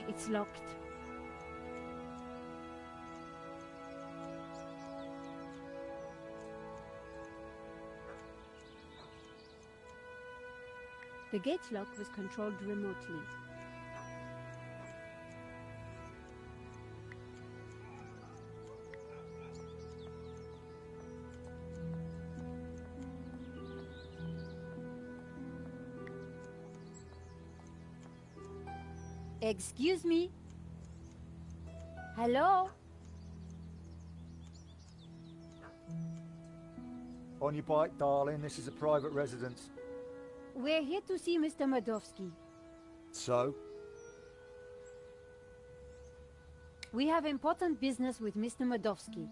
It's locked. The gate lock was controlled remotely. Excuse me? Hello? On your bike, darling. This is a private residence. We're here to see Mr. Madovsky. So? We have important business with Mr. Madovsky.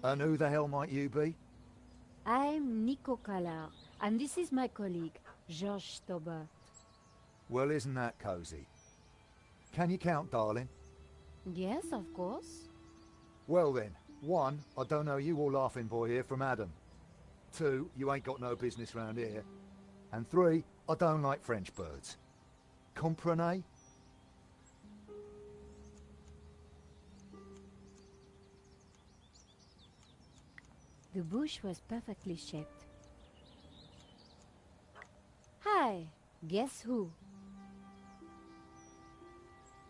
And who the hell might you be? I'm Nico Kalar, and this is my colleague, Georges Stobart. Well, isn't that cozy? Can you count, darling? Yes, of course. Well then, 1, I don't know you or laughing boy here from Adam. 2, you ain't got no business round here. And 3, I don't like French birds. Comprenez? The bush was perfectly shaped. Hi, guess who?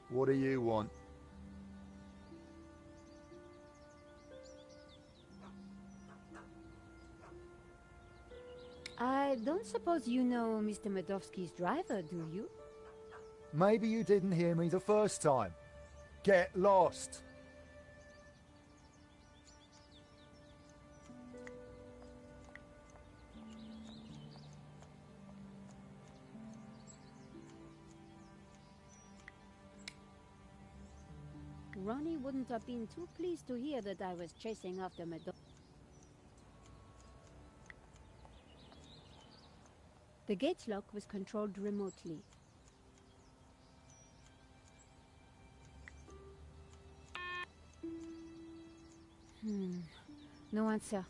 What do you want? I don't suppose you know Mr. Madovsky's driver, do you? Maybe you didn't hear me the first time. Get lost! Ronnie wouldn't have been too pleased to hear that I was chasing after Madovsky. The gate lock was controlled remotely. No answer.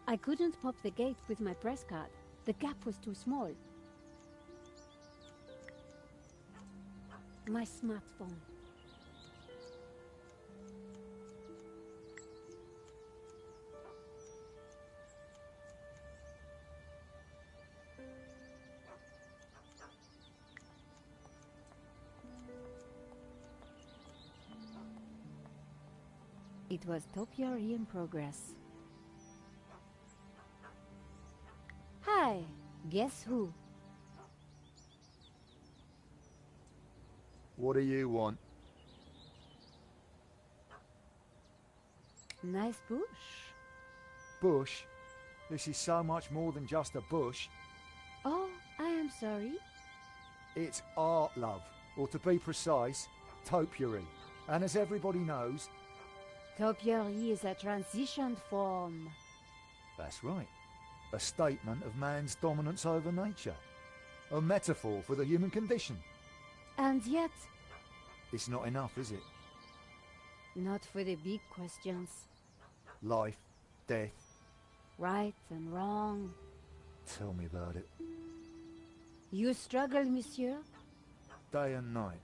I couldn't pop the gate with my press card. The gap was too small. My smartphone. It was topiary in progress. Hi, guess who? What do you want? Nice bush. Bush? This is so much more than just a bush. Oh, I am sorry. It's art, love. Or to be precise, topiary. And as everybody knows... Topiary is a transition form. That's right. A statement of man's dominance over nature. A metaphor for the human condition. And yet... It's not enough, is it? Not for the big questions. Life, death. Right and wrong. Tell me about it. You struggle, monsieur? Day and night.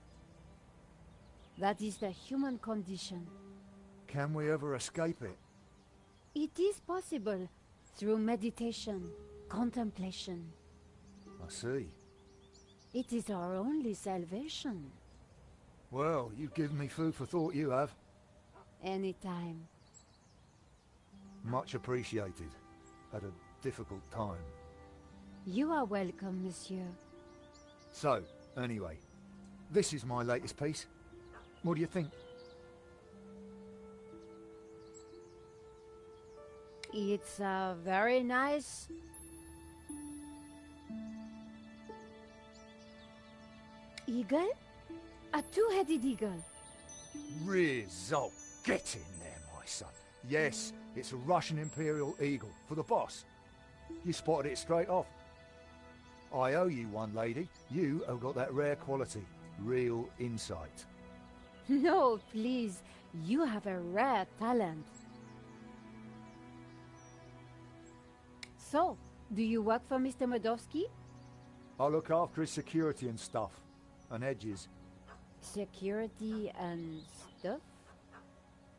That is the human condition. Can we ever escape it? It is possible. Through meditation, contemplation. I see. It is our only salvation. Well, you've given me food for thought, you have. Anytime. Much appreciated. At a difficult time. You are welcome, monsieur. So, anyway, this is my latest piece. What do you think? It's a very nice... eagle? A two-headed eagle. Result. Get in there, my son. Yes, it's a Russian Imperial Eagle for the boss. You spotted it straight off. I owe you one, lady. You have got that rare quality, real insight. No, please. You have a rare talent. So, do you work for Mr. Medovsky? I look after his security and stuff, and edges. Security and stuff?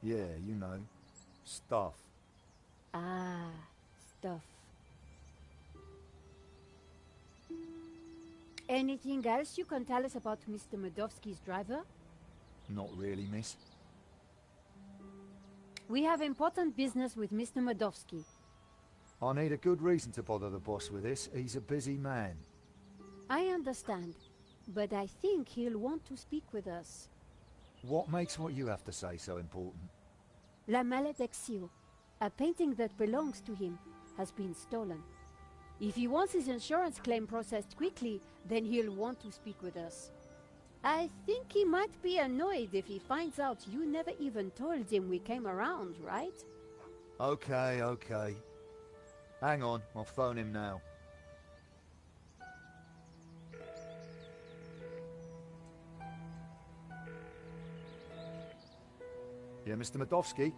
Yeah, you know, stuff. Ah, stuff. Anything else you can tell us about Mr. Medovsky's driver? Not really, miss. We have important business with Mr. Medovsky. I need a good reason to bother the boss with this. He's a busy man. I understand, but I think he'll want to speak with us. What makes what you have to say so important? La Maledicció, a painting that belongs to him, has been stolen. If he wants his insurance claim processed quickly, then he'll want to speak with us. I think he might be annoyed if he finds out you never even told him we came around, right? Okay, okay. Hang on, I'll phone him now. Yeah, Mr. Medovsky?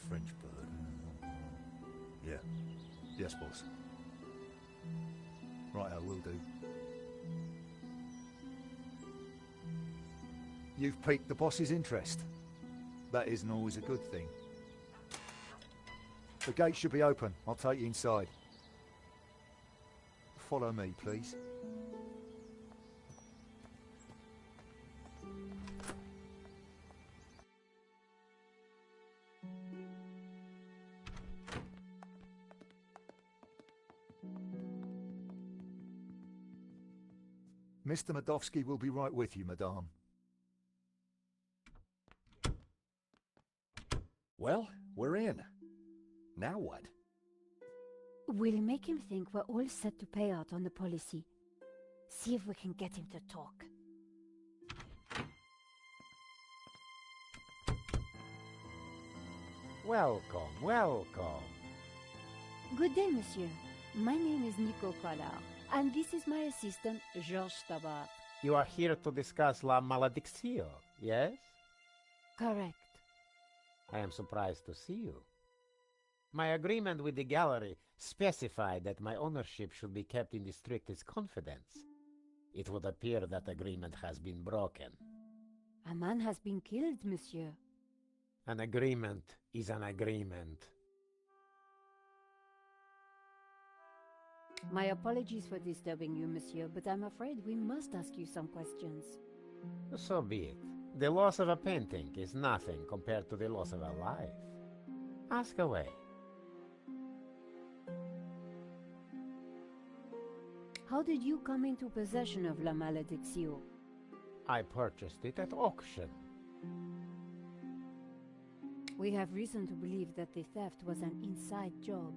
French bird. Yeah. Yes, boss. Right, I will do. You've piqued the boss's interest. That isn't always a good thing. The gate should be open. I'll take you inside. Follow me, please. Mr. Medovsky will be right with you, madame. Well, we're in. Now what? We'll make him think we're all set to pay out on the policy. See if we can get him to talk. Welcome, welcome. Good day, monsieur. My name is Nico Collard, and this is my assistant, Georges Tabar. You are here to discuss La Maledicció, yes? Correct. I am surprised to see you. My agreement with the gallery specified that my ownership should be kept in the strictest confidence. It would appear that agreement has been broken. A man has been killed, monsieur. An agreement is an agreement. My apologies for disturbing you, monsieur, but I'm afraid we must ask you some questions. So be it. The loss of a painting is nothing compared to the loss of a life. Ask away. How did you come into possession of La Maledicció? I purchased it at auction. We have reason to believe that the theft was an inside job.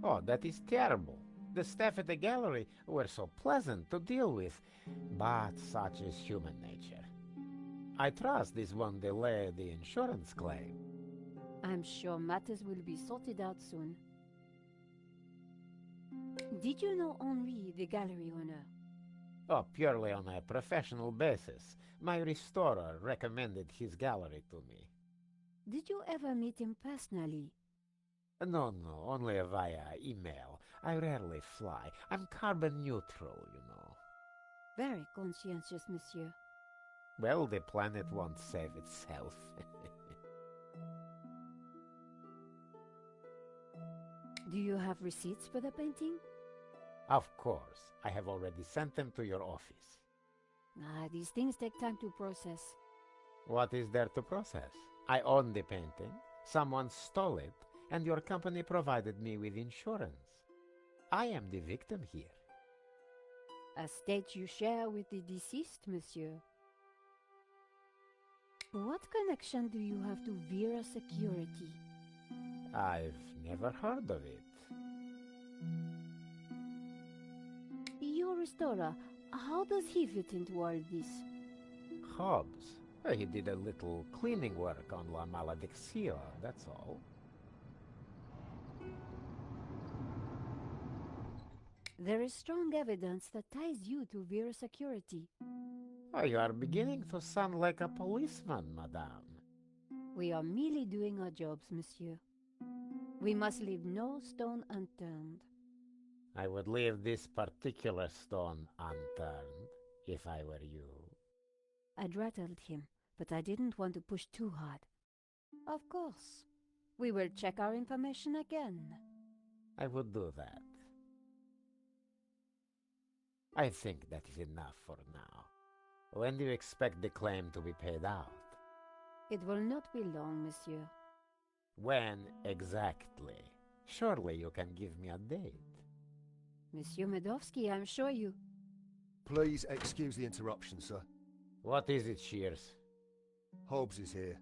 Oh, that is terrible. The staff at the gallery were so pleasant to deal with, but such is human nature. I trust this won't delay the insurance claim. I'm sure matters will be sorted out soon. Did you know Henri, the gallery owner? Oh, purely on a professional basis. My restorer recommended his gallery to me. Did you ever meet him personally? No, only via email. I rarely fly. I'm carbon neutral, you know. Very conscientious, monsieur. Well, the planet won't save itself. Do you have receipts for the painting? Of course. I have already sent them to your office. These things take time to process. What is there to process? I own the painting, someone stole it, and your company provided me with insurance. I am the victim here. A state you share with the deceased, monsieur. What connection do you have to Vera Security? I've never heard of it. Your restorer, how does he fit into all this? Hobbs. He did a little cleaning work on La Maledicción, that's all. There is strong evidence that ties you to Vera Security. Oh, you are beginning to sound like a policeman, madame. We are merely doing our jobs, monsieur. We must leave no stone unturned. I would leave this particular stone unturned, if I were you. I'd rattled him, but I didn't want to push too hard. Of course. We will check our information again. I would do that. I think that is enough for now. When do you expect the claim to be paid out? It will not be long, monsieur. When exactly? Surely you can give me a date. Monsieur Medovsky, I'm sure you... Please excuse the interruption, sir. What is it, Shears? Hobbs is here.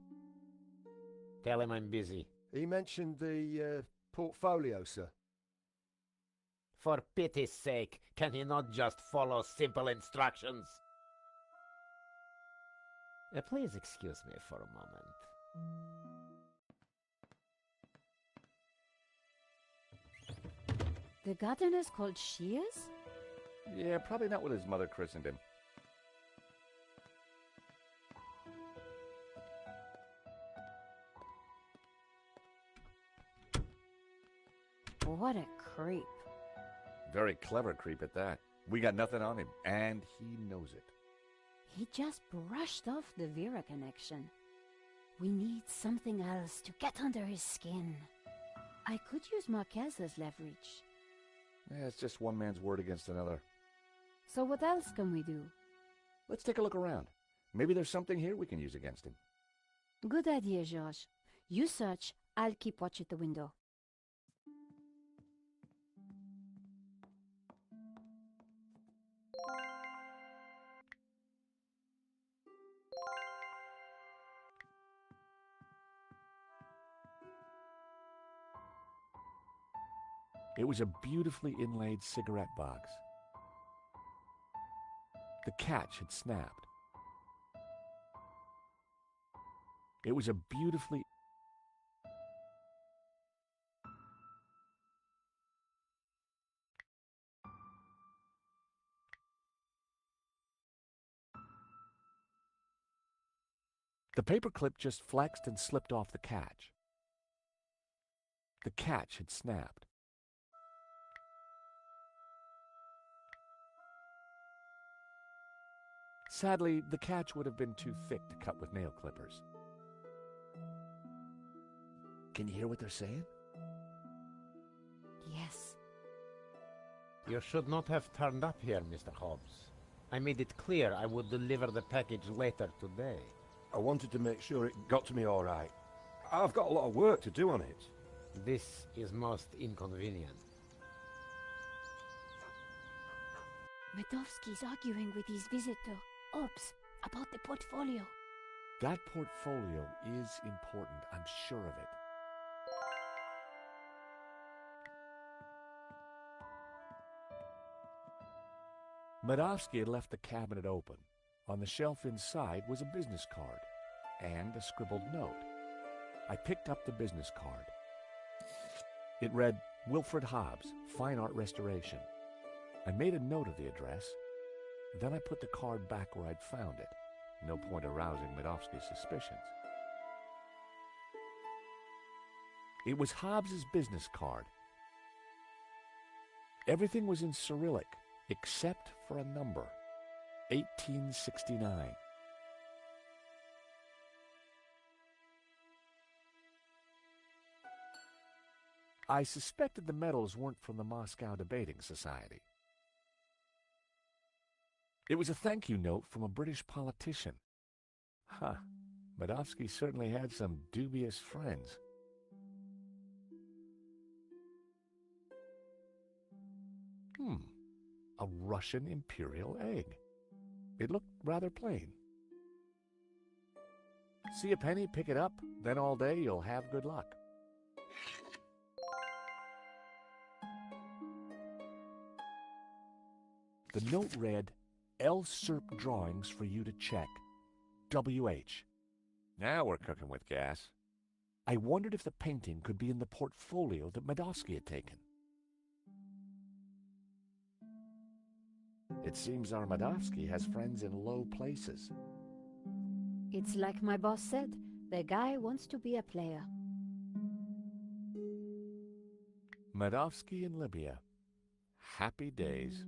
Tell him I'm busy. He mentioned the portfolio, sir. For pity's sake, can he not just follow simple instructions? Please excuse me for a moment. The gardener's called Shears? Yeah, probably not what his mother christened him. What a creep. Very clever creep at that. We got nothing on him, and he knows it. He just brushed off the Vera connection. We need something else to get under his skin. I could use Marquez as leverage. Yeah, it's just one man's word against another. So what else can we do? Let's take a look around. Maybe there's something here we can use against him. Good idea, George. You search, I'll keep watch at the window. It was a beautifully inlaid cigarette box. The catch had snapped. It was a beautifully... The paperclip just flexed and slipped off the catch. The catch had snapped. Sadly, the catch would have been too thick to cut with nail clippers. Can you hear what they're saying? Yes. You should not have turned up here, Mr. Hobbs. I made it clear I would deliver the package later today. I wanted to make sure it got to me all right. I've got a lot of work to do on it. This is most inconvenient. Medovsky's arguing with his visitor, Hobbs, about the portfolio. That portfolio is important, I'm sure of it. Medovsky had left the cabinet open. On the shelf inside was a business card and a scribbled note. I picked up the business card. It read, Wilfred Hobbs, Fine Art Restoration. I made a note of the address. Then I put the card back where I'd found it. No point arousing Medovsky's suspicions. It was Hobbs's business card. Everything was in Cyrillic, except for a number. 1869. I suspected the medals weren't from the Moscow Debating Society. It was a thank you note from a British politician. Huh, Medovsky certainly had some dubious friends. A Russian imperial egg. It looked rather plain. See a penny, pick it up, then all day you'll have good luck. The note read, L. Serp drawings for you to check. W.H. Now we're cooking with gas. I wondered if the painting could be in the portfolio that Medovsky had taken. It seems our Medovsky has friends in low places. It's like my boss said, the guy wants to be a player. Medovsky in Libya. Happy days.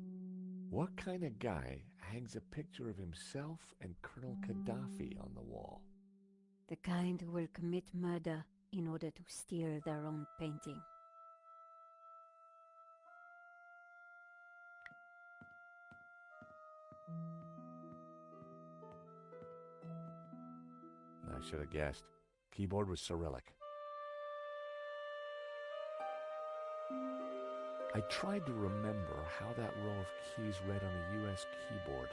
What kind of guy hangs a picture of himself and Colonel Gaddafi on the wall? The kind who will commit murder in order to steal their own painting. I should have guessed. Keyboard was Cyrillic. I tried to remember how that row of keys read on a U.S. keyboard.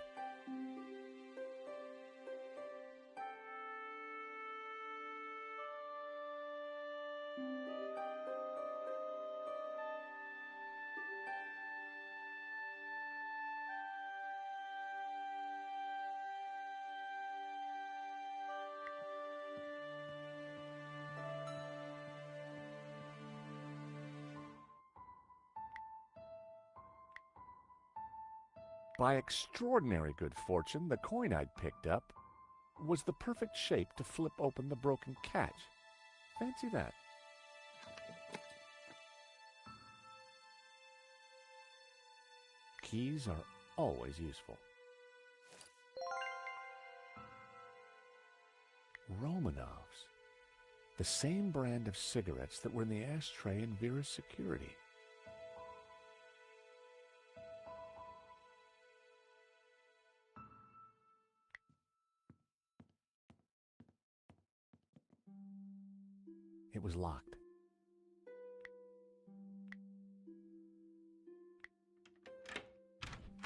By extraordinary good fortune, the coin I'd picked up was the perfect shape to flip open the broken catch. Fancy that. Keys are always useful. Romanovs. The same brand of cigarettes that were in the ashtray in Vera's security. It was locked.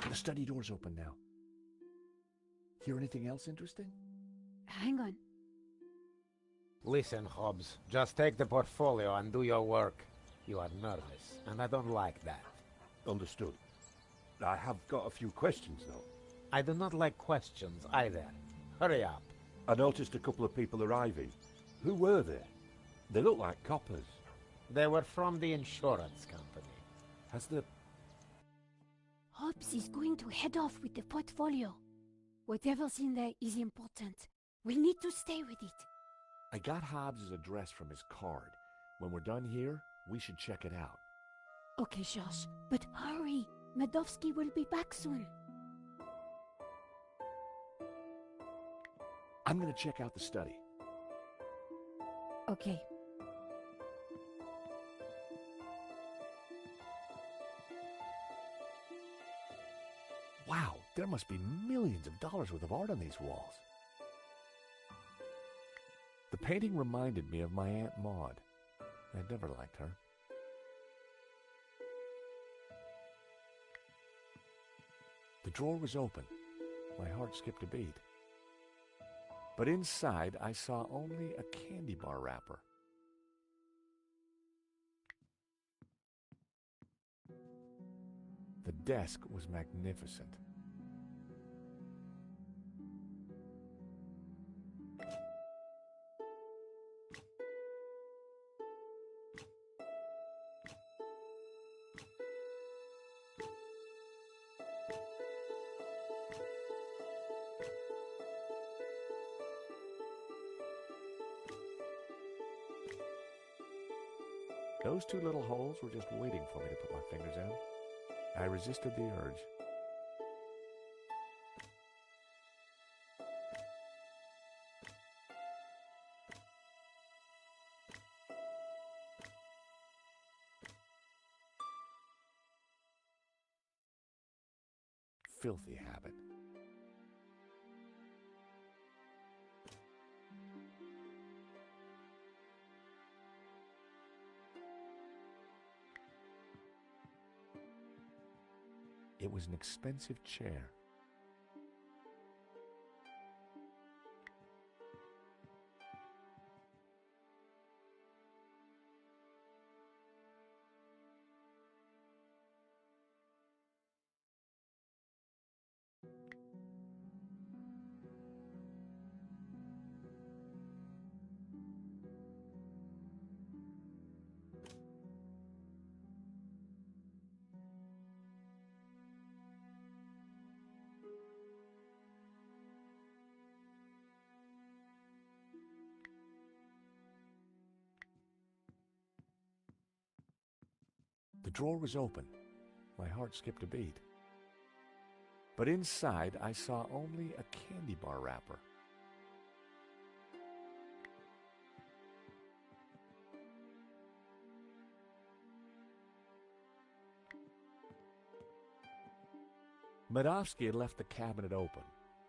The study door's open now. Hear anything else interesting? Hang on. Listen, Hobbs, just take the portfolio and do your work. You are nervous, and I don't like that. Understood. I have got a few questions, though. I do not like questions either. Hurry up. I noticed a couple of people arriving. Who were they? They look like coppers. They were from the insurance company. Has the... Hobbs is going to head off with the portfolio. Whatever's in there is important. We need to stay with it. I got Hobbs' address from his card. When we're done here, we should check it out. Okay, Josh, but hurry. Medovsky will be back soon. I'm going to check out the study. Okay. Wow, there must be millions of dollars worth of art on these walls. The painting reminded me of my Aunt Maud. I'd never liked her. The drawer was open. My heart skipped a beat. But inside, I saw only a candy bar wrapper. The desk was magnificent. Those two little holes were just waiting for me to put my fingers in. I resisted the urge. Filthy habit. It was an expensive chair. drawer was open. My heart skipped a beat. But inside, I saw only a candy bar wrapper. Medovsky had left the cabinet open.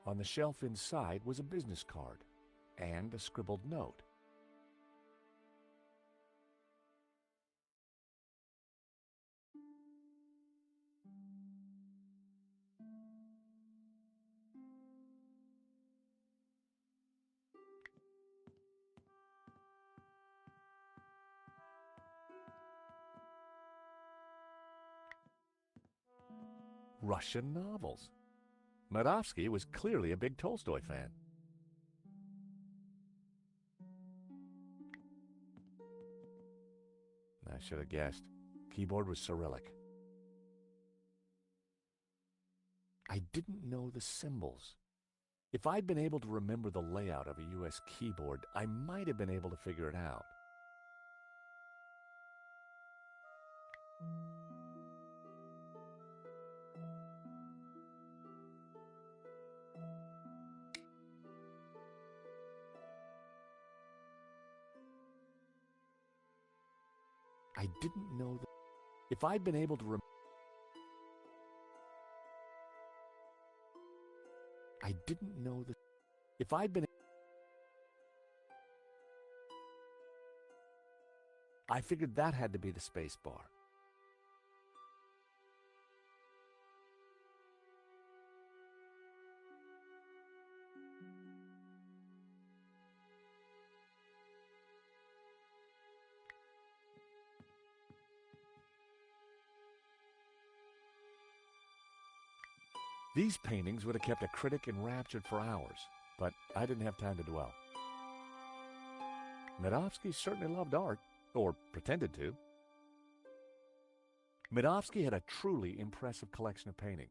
On the shelf inside was a business card and a scribbled note. Russian novels. Medovsky was clearly a big Tolstoy fan. I should have guessed. Keyboard was Cyrillic. I didn't know the symbols. If I'd been able to remember the layout of a U.S. keyboard, I might have been able to figure it out. I didn't know that. If I'd been able to I didn't know that. If I'd been I figured that had to be the space bar. These paintings would have kept a critic enraptured for hours, but I didn't have time to dwell. Medovsky certainly loved art, or pretended to. Medovsky had a truly impressive collection of paintings.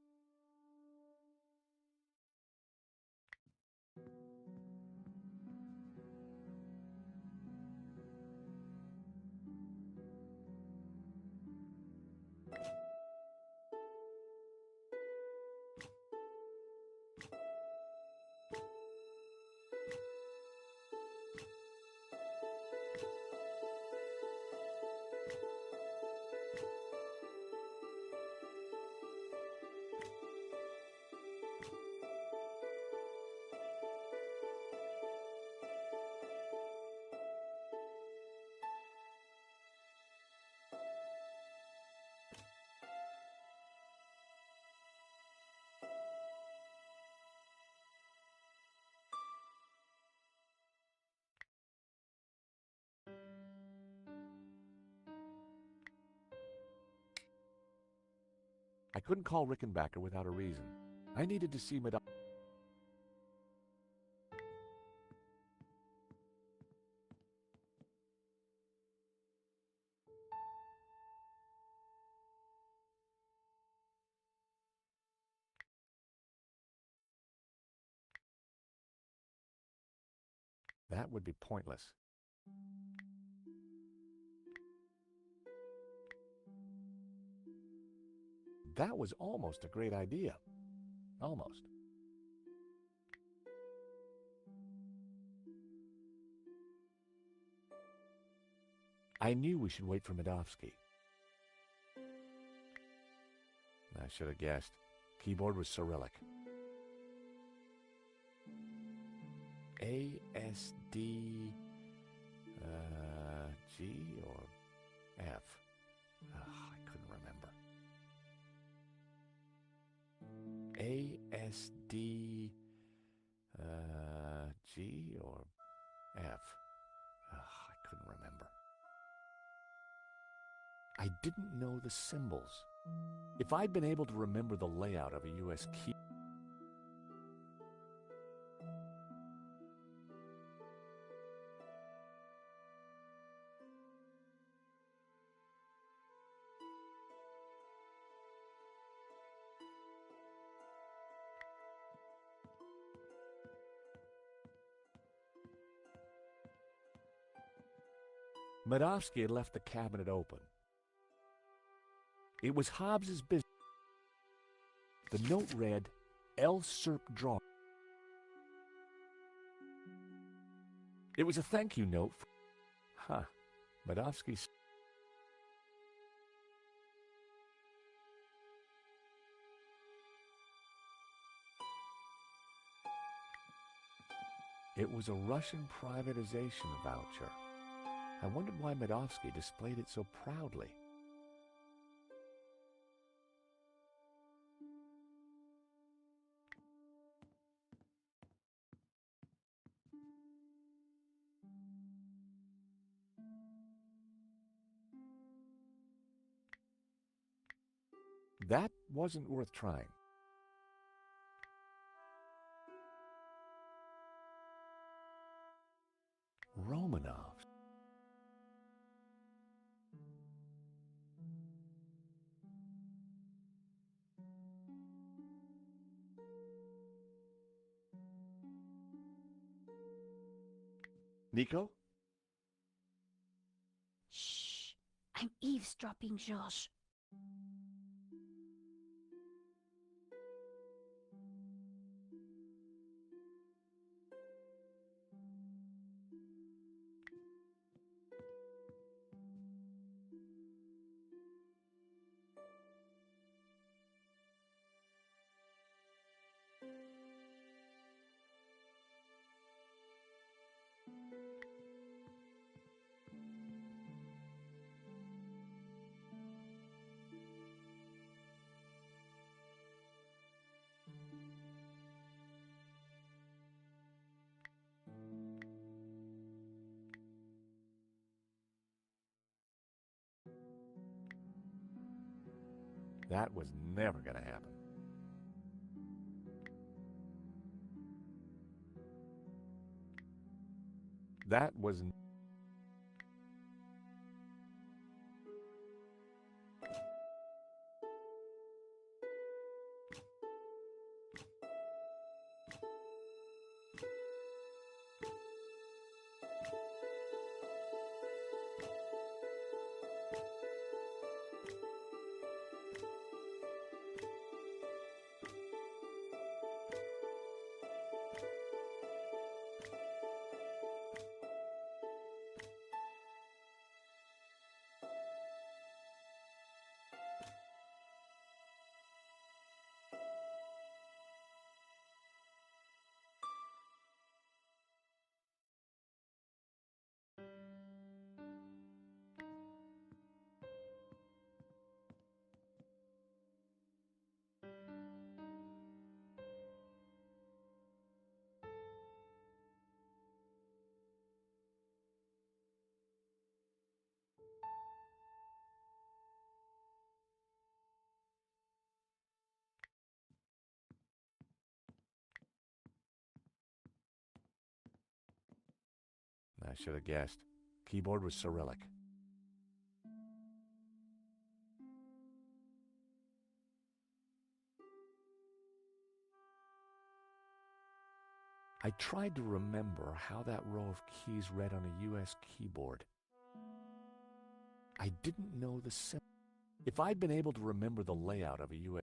I couldn't call Rickenbacker without a reason. I needed to see Medovsky. That would be pointless. That was almost a great idea. Almost. I knew we should wait for Medovsky. I should have guessed. Keyboard was Cyrillic. A-S-D... G or F? I couldn't remember. A-S-D... G or F? I couldn't remember. I didn't know the symbols. If I'd been able to remember the layout of a U.S. key... Medovsky had left the cabinet open. It was Hobbs's business. The note read, L. Serp Draw. It was a thank you note. Medovsky. It was a Russian privatization voucher. I wondered why Medovsky displayed it so proudly. That wasn't worth trying. Romanov. Nico? Shh! I'm eavesdropping, Georges. That was never going to happen. That was... I should have guessed. Keyboard was Cyrillic. I tried to remember how that row of keys read on a U.S. keyboard. I didn't know the symbol. If I'd been able to remember the layout of a U.S.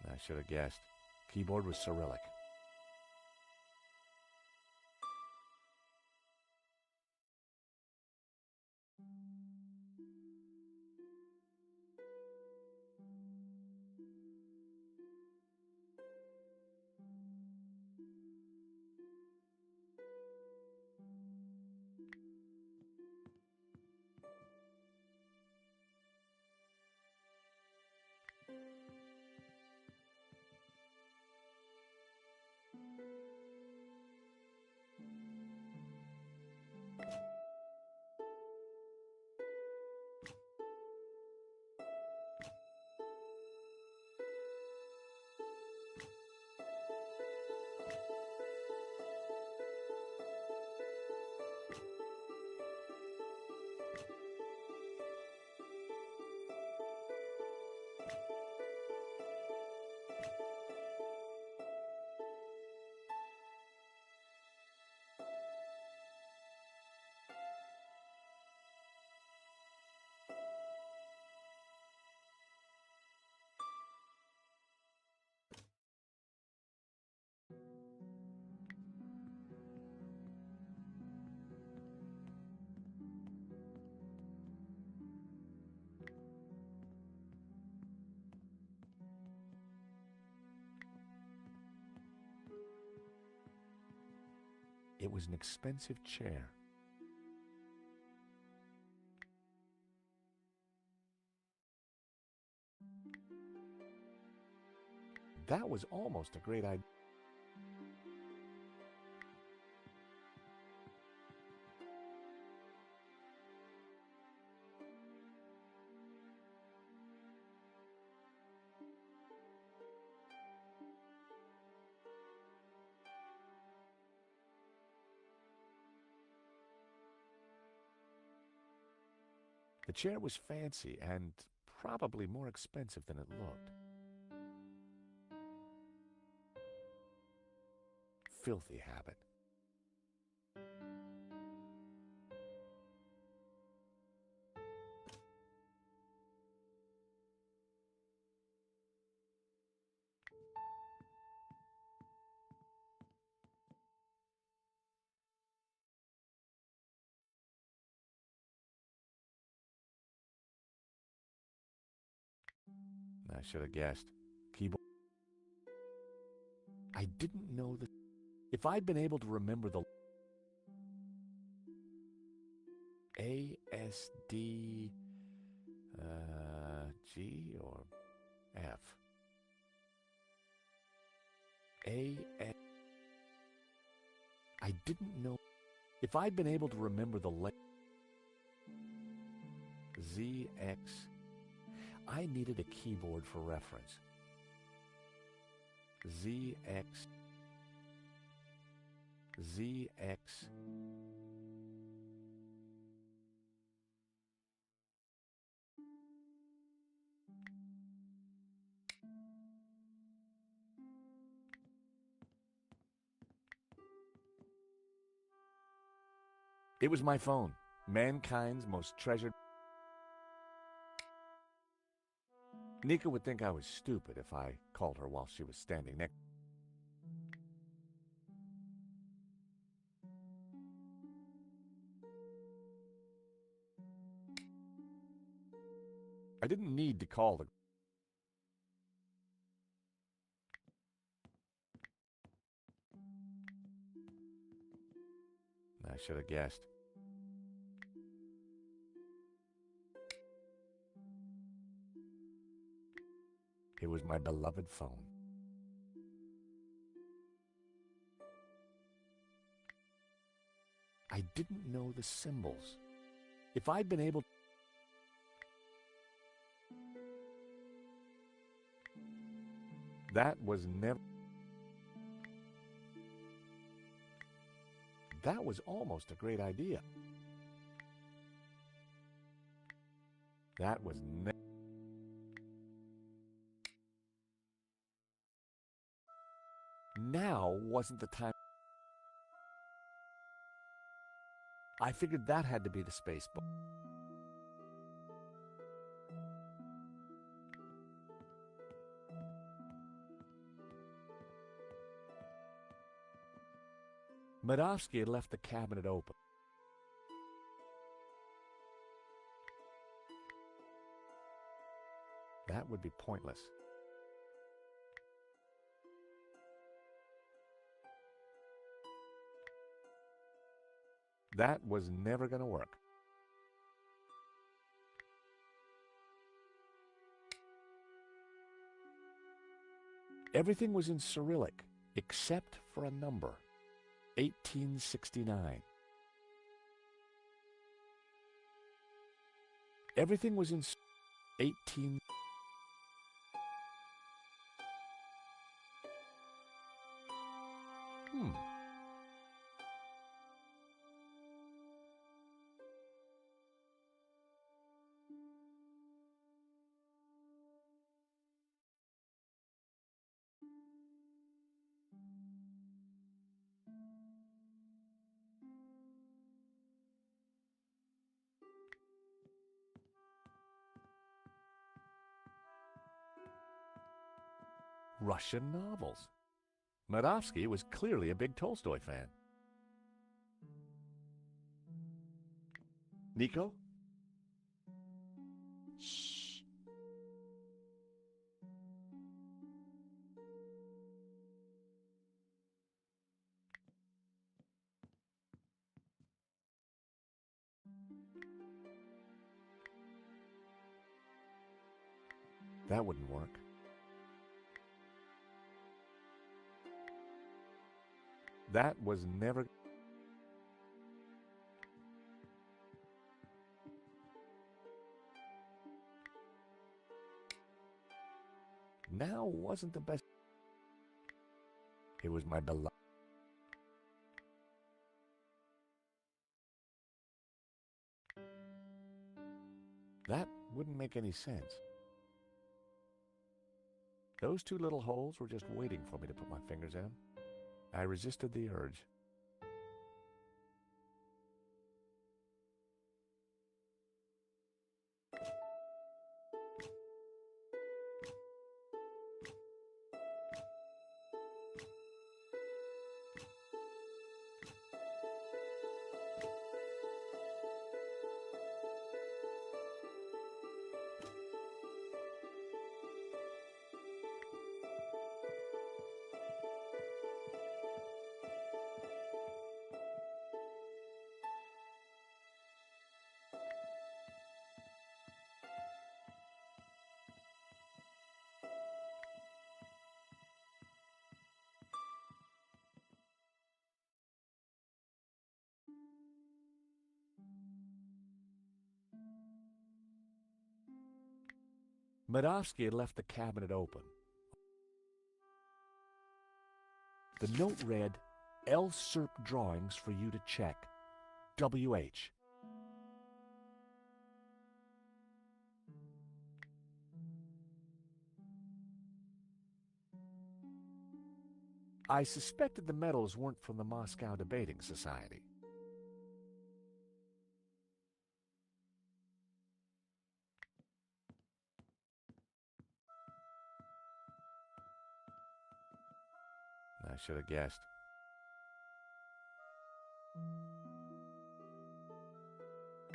I should have guessed. Keyboard was Cyrillic. It was an expensive chair. That was almost a great idea. The chair was fancy and probably more expensive than it looked. Filthy habit. I should have guessed. Keyboard. I didn't know that. If I'd been able to remember the A, S, D, G, or F. A, S. I didn't know. If I'd been able to remember the Z, X, I needed a keyboard for reference. Z, X, Z, X. It was my phone, mankind's most treasured. Nika would think I was stupid if I called her while she was standing next. I didn't need to call the. I should have guessed. It was my beloved phone. I didn't know the symbols. If I'd been able. That was never. That was almost a great idea. That was never. Now wasn't the time. I figured that had to be the space bar. Medovsky had left the cabinet open. That would be pointless. That was never going to work. Everything was in Cyrillic, except for a number. 1869. Everything was in 18. Russian novels. Medovsky was clearly a big Tolstoy fan. Nico? Shh. That wouldn't work. That was never... Now wasn't the best. It was my beloved. That wouldn't make any sense. Those two little holes were just waiting for me to put my fingers in. I resisted the urge. Medovsky had left the cabinet open. The note read, L-SERP drawings for you to check. W.H. I suspected the medals weren't from the Moscow Debating Society. I should have guessed.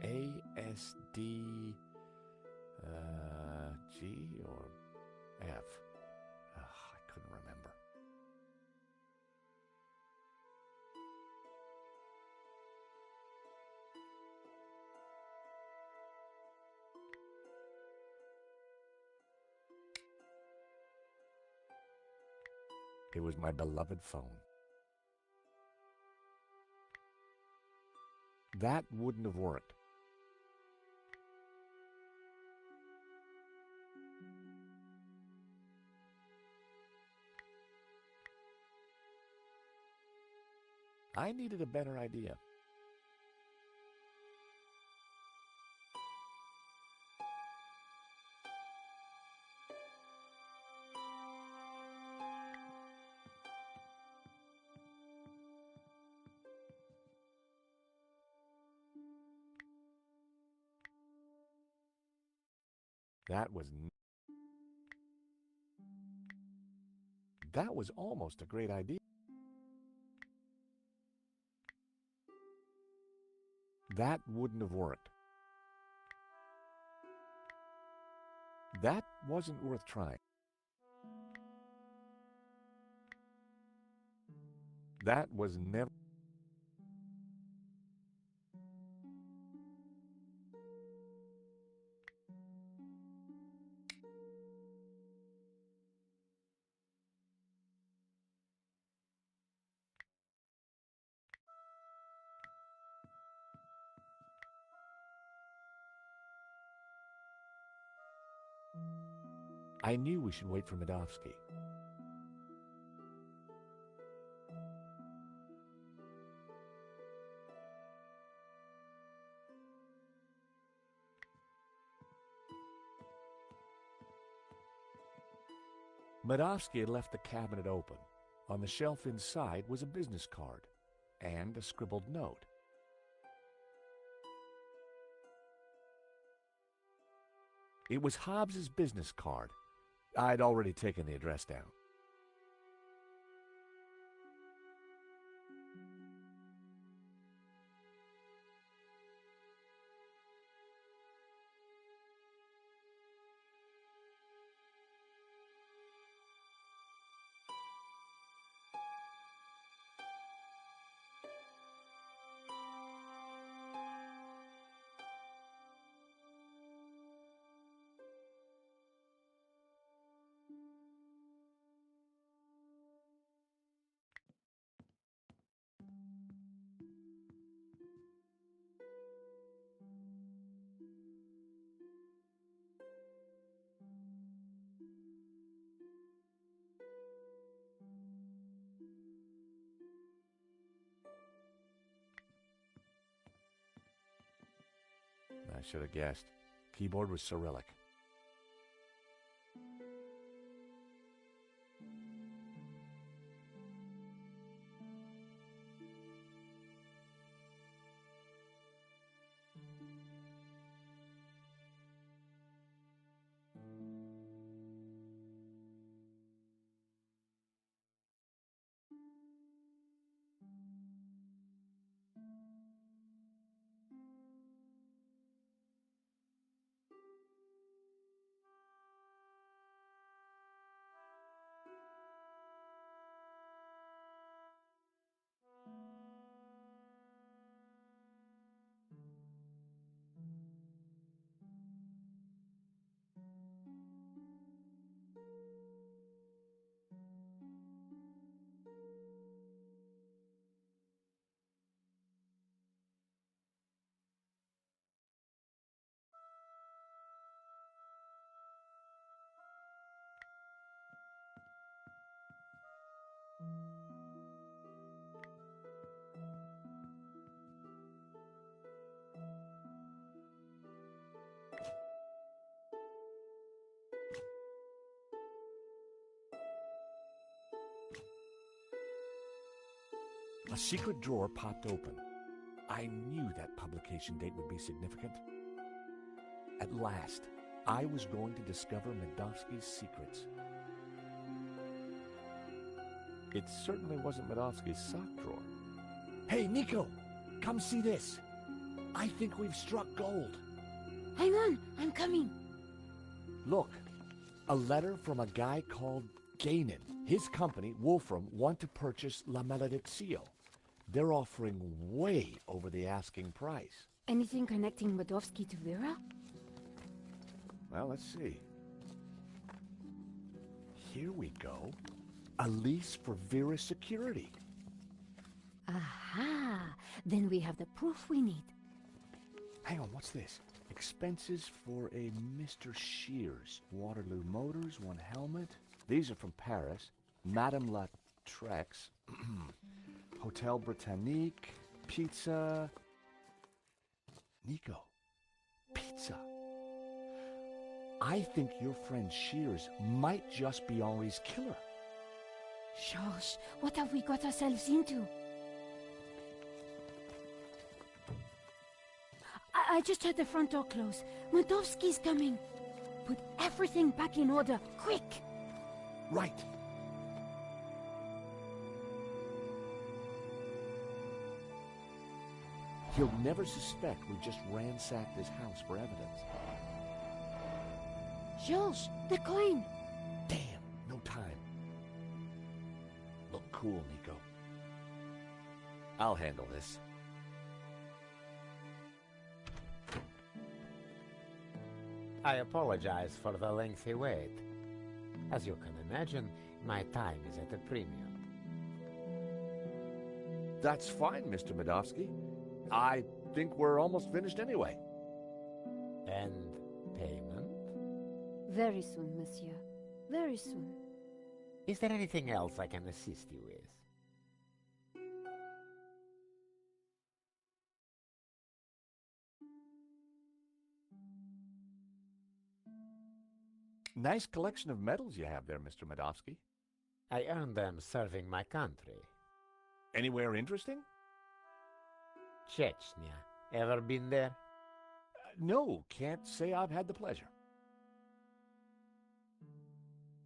A-S-D... G or F? I couldn't remember. It was my beloved phone. That wouldn't have worked. I needed a better idea. That was almost a great idea. That wouldn't have worked. That wasn't worth trying. That was never... I knew we should wait for Medovsky. Medovsky had left the cabinet open. On the shelf inside was a business card and a scribbled note. It was Hobbs's business card. I'd already taken the address down. I should have guessed. Keyboard was Cyrillic. A secret drawer popped open. I knew that publication date would be significant. At last, I was going to discover Medovsky's secrets. It certainly wasn't Medovsky's sock drawer. Hey, Nico! Come see this! I think we've struck gold. Hang on, I'm coming. Look, a letter from a guy called Gainan. His company, Wolfram, want to purchase La Malediccio. They're offering way over the asking price. Anything connecting Medovsky to Vera? Well, let's see. Here we go. A lease for Vera's security. Aha! Then we have the proof we need. Hang on, what's this? Expenses for a Mr. Shears. Waterloo Motors, one helmet. These are from Paris. Madame La Trex. Hotel Britannique. Pizza. Nico. Pizza. I think your friend Shears might just be Henri's killer. Georges, what have we got ourselves into? I just heard the front door close. Medovsky's coming. Put everything back in order, quick! Right. He'll never suspect we just ransacked his house for evidence. Georges, the coin! Damn, no time. Look cool, Nico. I'll handle this. I apologize for the lengthy wait. As you can imagine, my time is at a premium. That's fine, Mr. Medovsky. I think we're almost finished anyway. And payment? Very soon, monsieur. Very soon. Is there anything else I can assist you with? Nice collection of medals you have there, Mr. Medovsky. I earned them serving my country. Anywhere interesting? Chechnya. Ever been there? No, can't say I've had the pleasure.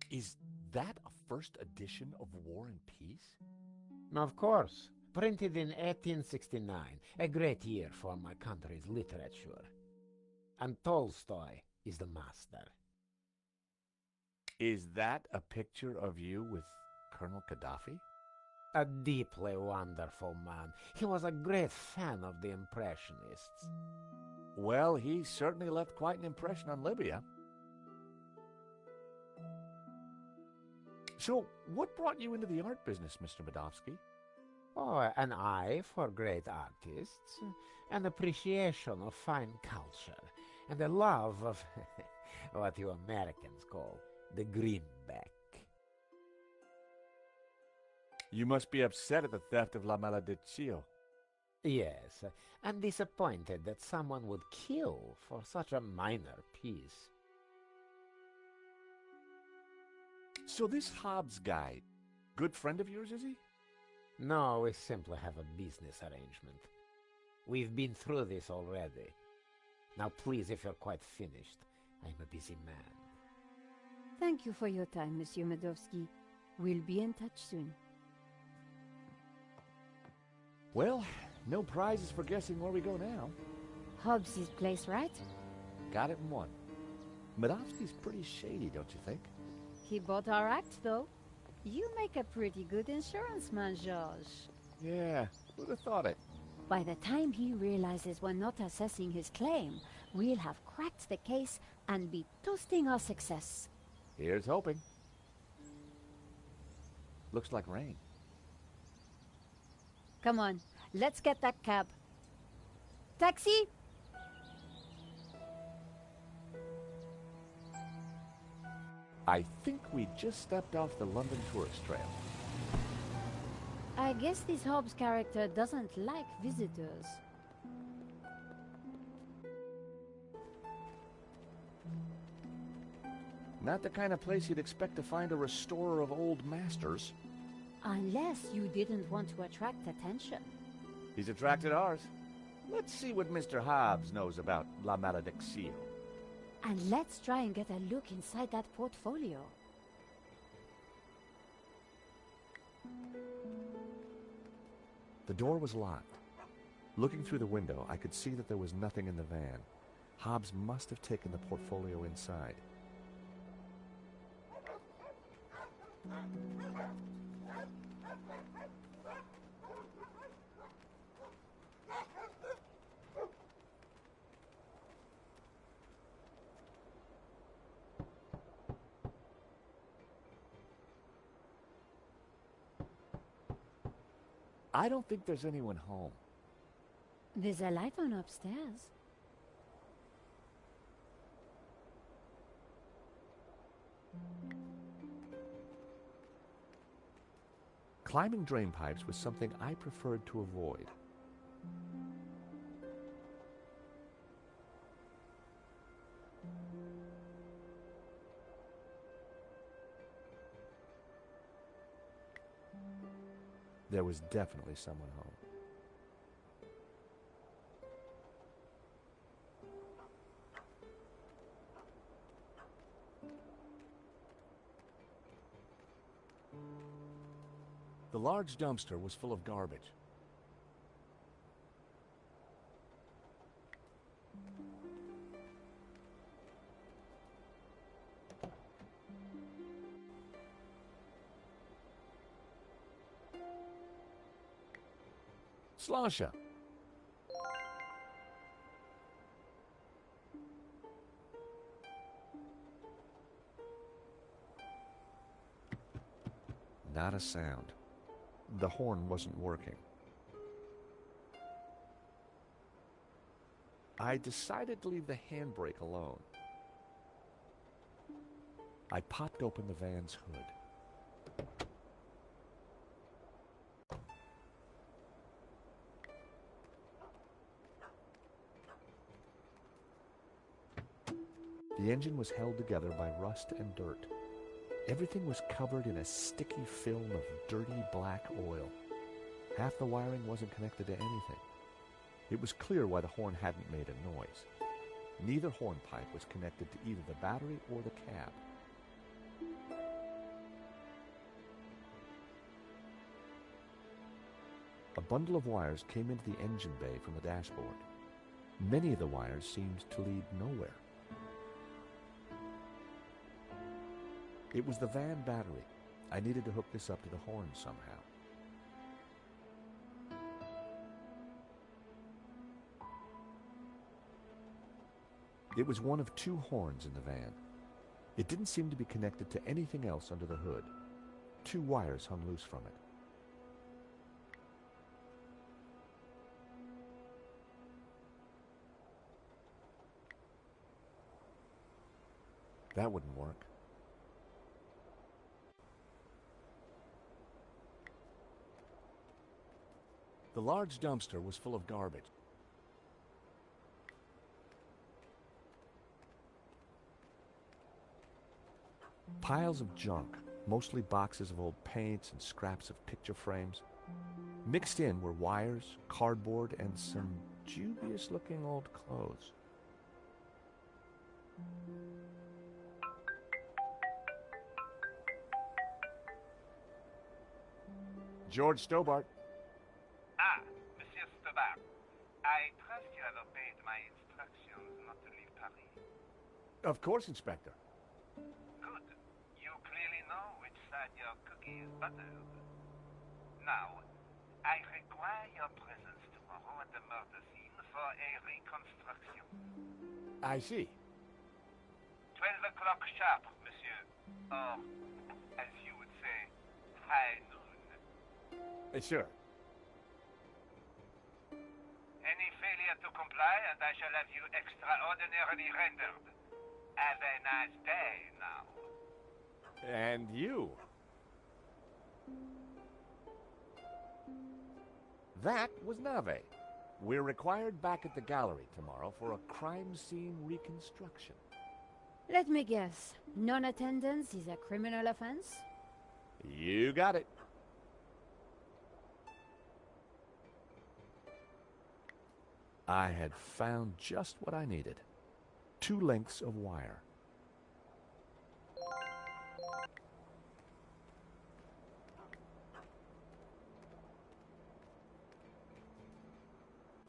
Is that a first edition of War and Peace? Of course. Printed in 1869. A great year for my country's literature. And Tolstoy is the master. Is that a picture of you with Colonel Gaddafi? A deeply wonderful man. He was a great fan of the Impressionists. Well, he certainly left quite an impression on Libya. So, what brought you into the art business, Mr. Medovsky? Oh, an eye for great artists, an appreciation of fine culture, and a love of what you Americans call the greenback. You must be upset at the theft of La Malediccio. Yes, I'm disappointed that someone would kill for such a minor piece. So this Hobbs guy, good friend of yours, is he? No, we simply have a business arrangement. We've been through this already. Now please, if you're quite finished, I'm a busy man. Thank you for your time, Monsieur Medovsky. We'll be in touch soon. Well, no prizes for guessing where we go now. Hobbs's place, right? Got it in one. Medovsky's pretty shady, don't you think? He bought our act, though. You make a pretty good insurance man, Georges. Yeah, who'd have thought it? By the time he realizes we're not assessing his claim, we'll have cracked the case and be toasting our success. Here's hoping. Looks like rain. Come on, let's get that cab. Taxi! I think we just stepped off the London tourist trail. I guess this Hobbs character doesn't like visitors. Not the kind of place you'd expect to find a restorer of old masters. Unless you didn't want to attract attention. He's attracted ours. Let's see what Mr. Hobbs knows about La Maledicción. And let's try and get a look inside that portfolio. The door was locked. Looking through the window, I could see that there was nothing in the van. Hobbs must have taken the portfolio inside. I don't think there's anyone home. There's a light on upstairs. Climbing drain pipes was something I preferred to avoid. There was definitely someone home. The large dumpster was full of garbage. Slasha. Not a sound. The horn wasn't working. I decided to leave the handbrake alone. I popped open the van's hood. The engine was held together by rust and dirt. Everything was covered in a sticky film of dirty black oil. Half the wiring wasn't connected to anything. It was clear why the horn hadn't made a noise. Neither horn pipe was connected to either the battery or the cab. A bundle of wires came into the engine bay from the dashboard. Many of the wires seemed to lead nowhere. It was the van battery. I needed to hook this up to the horn somehow. It was one of two horns in the van. It didn't seem to be connected to anything else under the hood. Two wires hung loose from it. That wouldn't work. The The large dumpster was full of garbage. Piles of junk, mostly boxes of old paints and scraps of picture frames. Mixed in were wires, cardboard, and some dubious-looking old clothes. George Stobart. Ah, Monsieur Stobart. I trust you have obeyed my instructions not to leave Paris. Of course, Inspector. Good. You clearly know which side your cookie is buttered. Now, I require your presence tomorrow at the murder scene for a reconstruction. I see. 12 o'clock sharp, monsieur. Or, as you would say, high noon. Sure. Any failure to comply, and I shall have you extraordinarily rendered. Have a nice day now. And you. That was Nave. We're required back at the gallery tomorrow for a crime scene reconstruction. Let me guess. Non-attendance is a criminal offense? You got it. I had found just what I needed. 2 lengths of wire.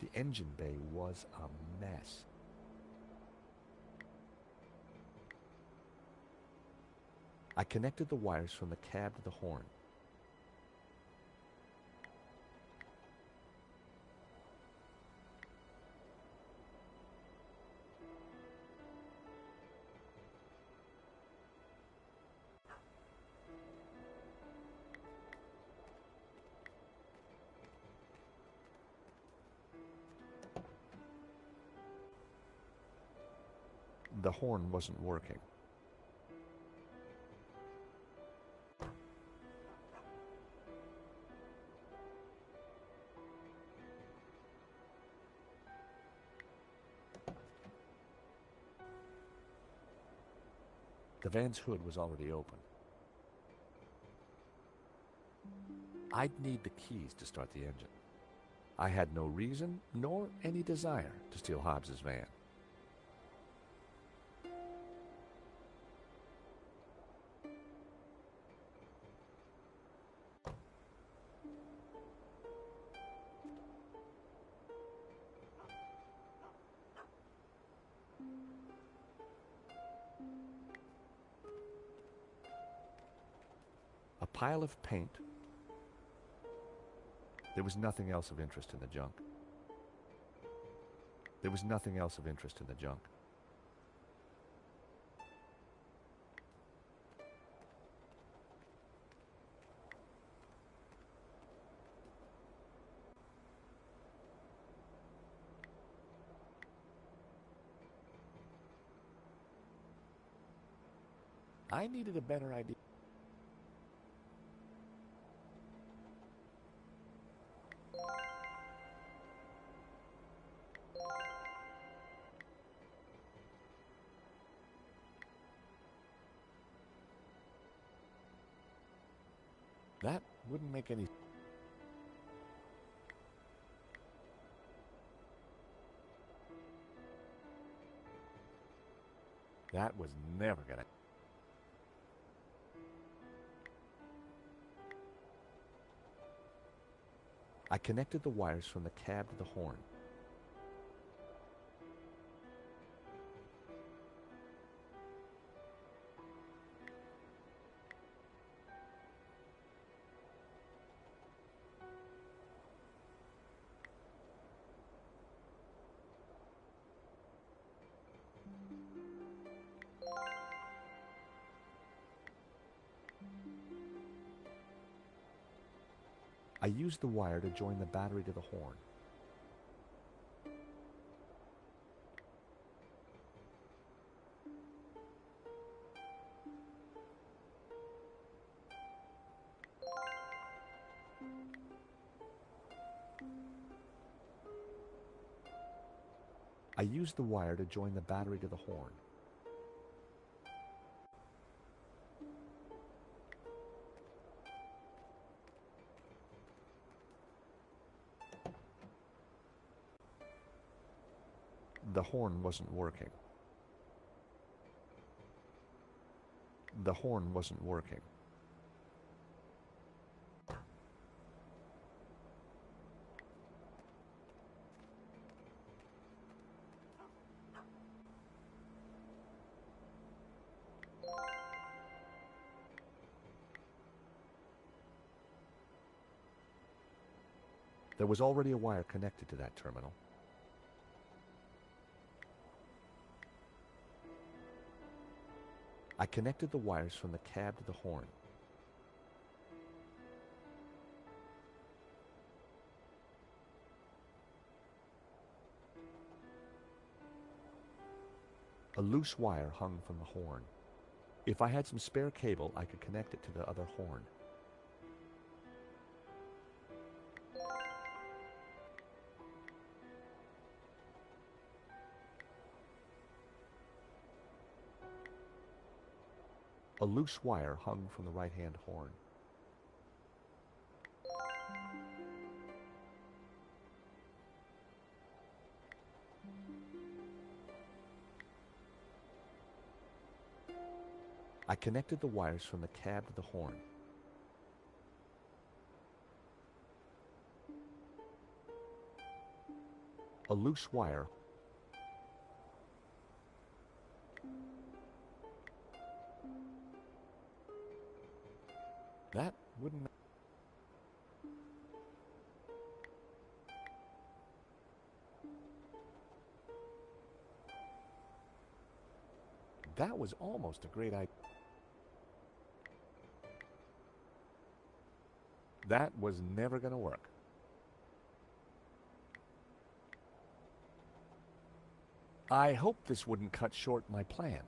The engine bay was a mess. I connected the wires from the cab to the horn. The horn wasn't working. The van's hood was already open. I'd need the keys to start the engine. I had no reason nor any desire to steal Hobbs's van. A pile of paint. There was nothing else of interest in the junk. There was nothing else of interest in the junk. I needed a better idea. That wouldn't make any... That was never gonna... I connected the wires from the cab to the horn. I used the wire to join the battery to the horn. I used the wire to join the battery to the horn. The horn wasn't working. The horn wasn't working. There was already a wire connected to that terminal. I connected the wires from the cab to the horn. A loose wire hung from the horn. If I had some spare cable, I could connect it to the other horn. A loose wire hung from the right-hand horn. I connected the wires from the cab to the horn. A loose wire. That wouldn't... That was almost a great idea. That was never going to work. I hoped this wouldn't cut short my plan.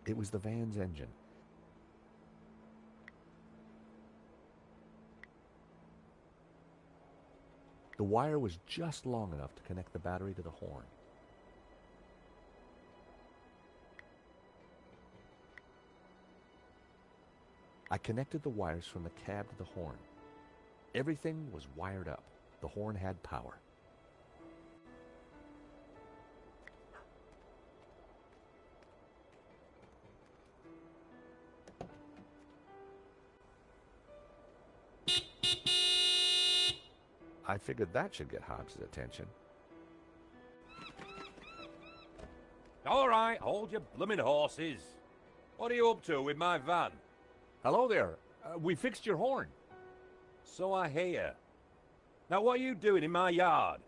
It was the van's engine. The wire was just long enough to connect the battery to the horn. I connected the wires from the cab to the horn. Everything was wired up. The horn had power. I figured that should get Hobbs' attention. All right, hold your blooming horses. What are you up to with my van? Hello there. We fixed your horn. So I hear. Now what are you doing in my yard?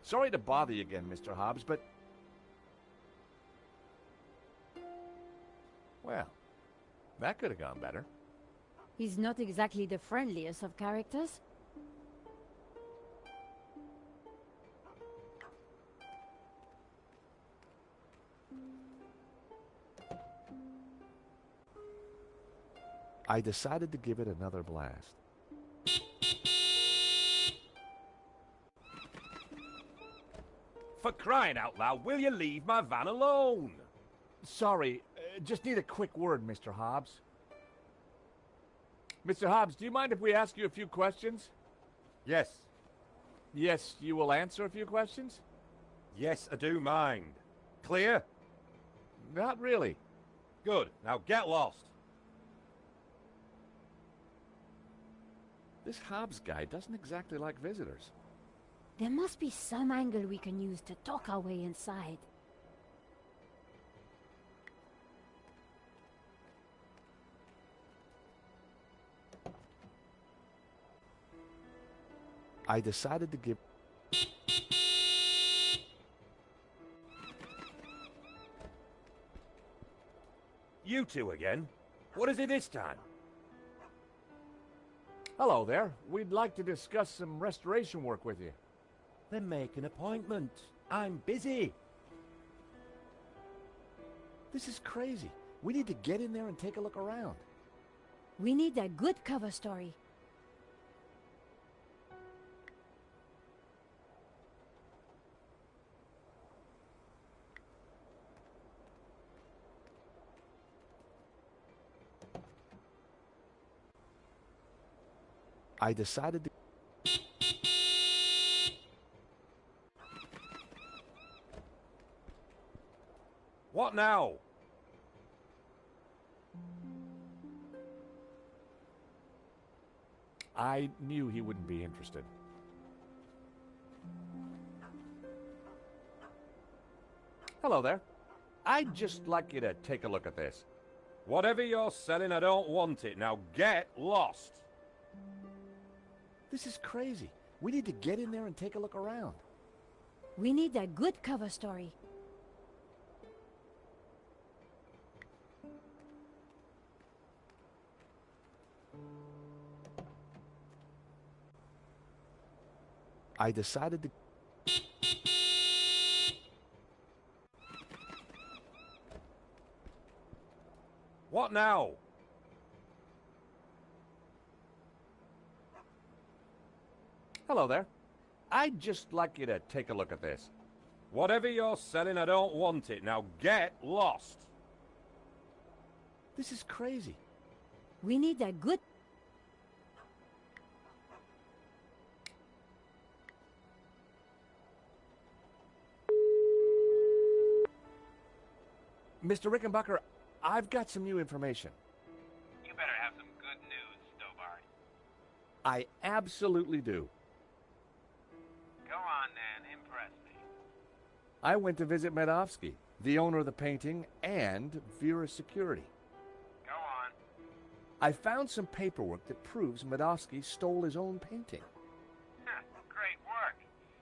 Sorry to bother you again, Mr. Hobbs, but... Well, that could have gone better. He's not exactly the friendliest of characters. I decided to give it another blast. For crying out loud, will you leave my van alone? Sorry, just need a quick word, Mr. Hobbs. Mr. Hobbs, do you mind if we ask you a few questions? Yes. Yes, you will answer a few questions? Yes, I do mind. Clear? Not really. Good. Now get lost. This Hobbs guy doesn't exactly like visitors. There must be some angle we can use to talk our way inside. I decided to give... You two again? What is it this time? Hello there. We'd like to discuss some restoration work with you. Then make an appointment. I'm busy. This is crazy. We need to get in there and take a look around. We need a good cover story. I decided to... What now? I knew he wouldn't be interested. Hello there. I'd just like you to take a look at this. Whatever you're selling, I don't want it. Now get lost. This is crazy. We need to get in there and take a look around. We need a good cover story. I decided to... What now? Hello there. I'd just like you to take a look at this. Whatever you're selling, I don't want it. Now get lost. This is crazy. We need a good... Mr. Rickenbacker, I've got some new information. You better have some good news, Stobart. I absolutely do. Go on then, impress me. I went to visit Medovsky, the owner of the painting, and Vera's security. Go on. I found some paperwork that proves Medovsky stole his own painting. Great work.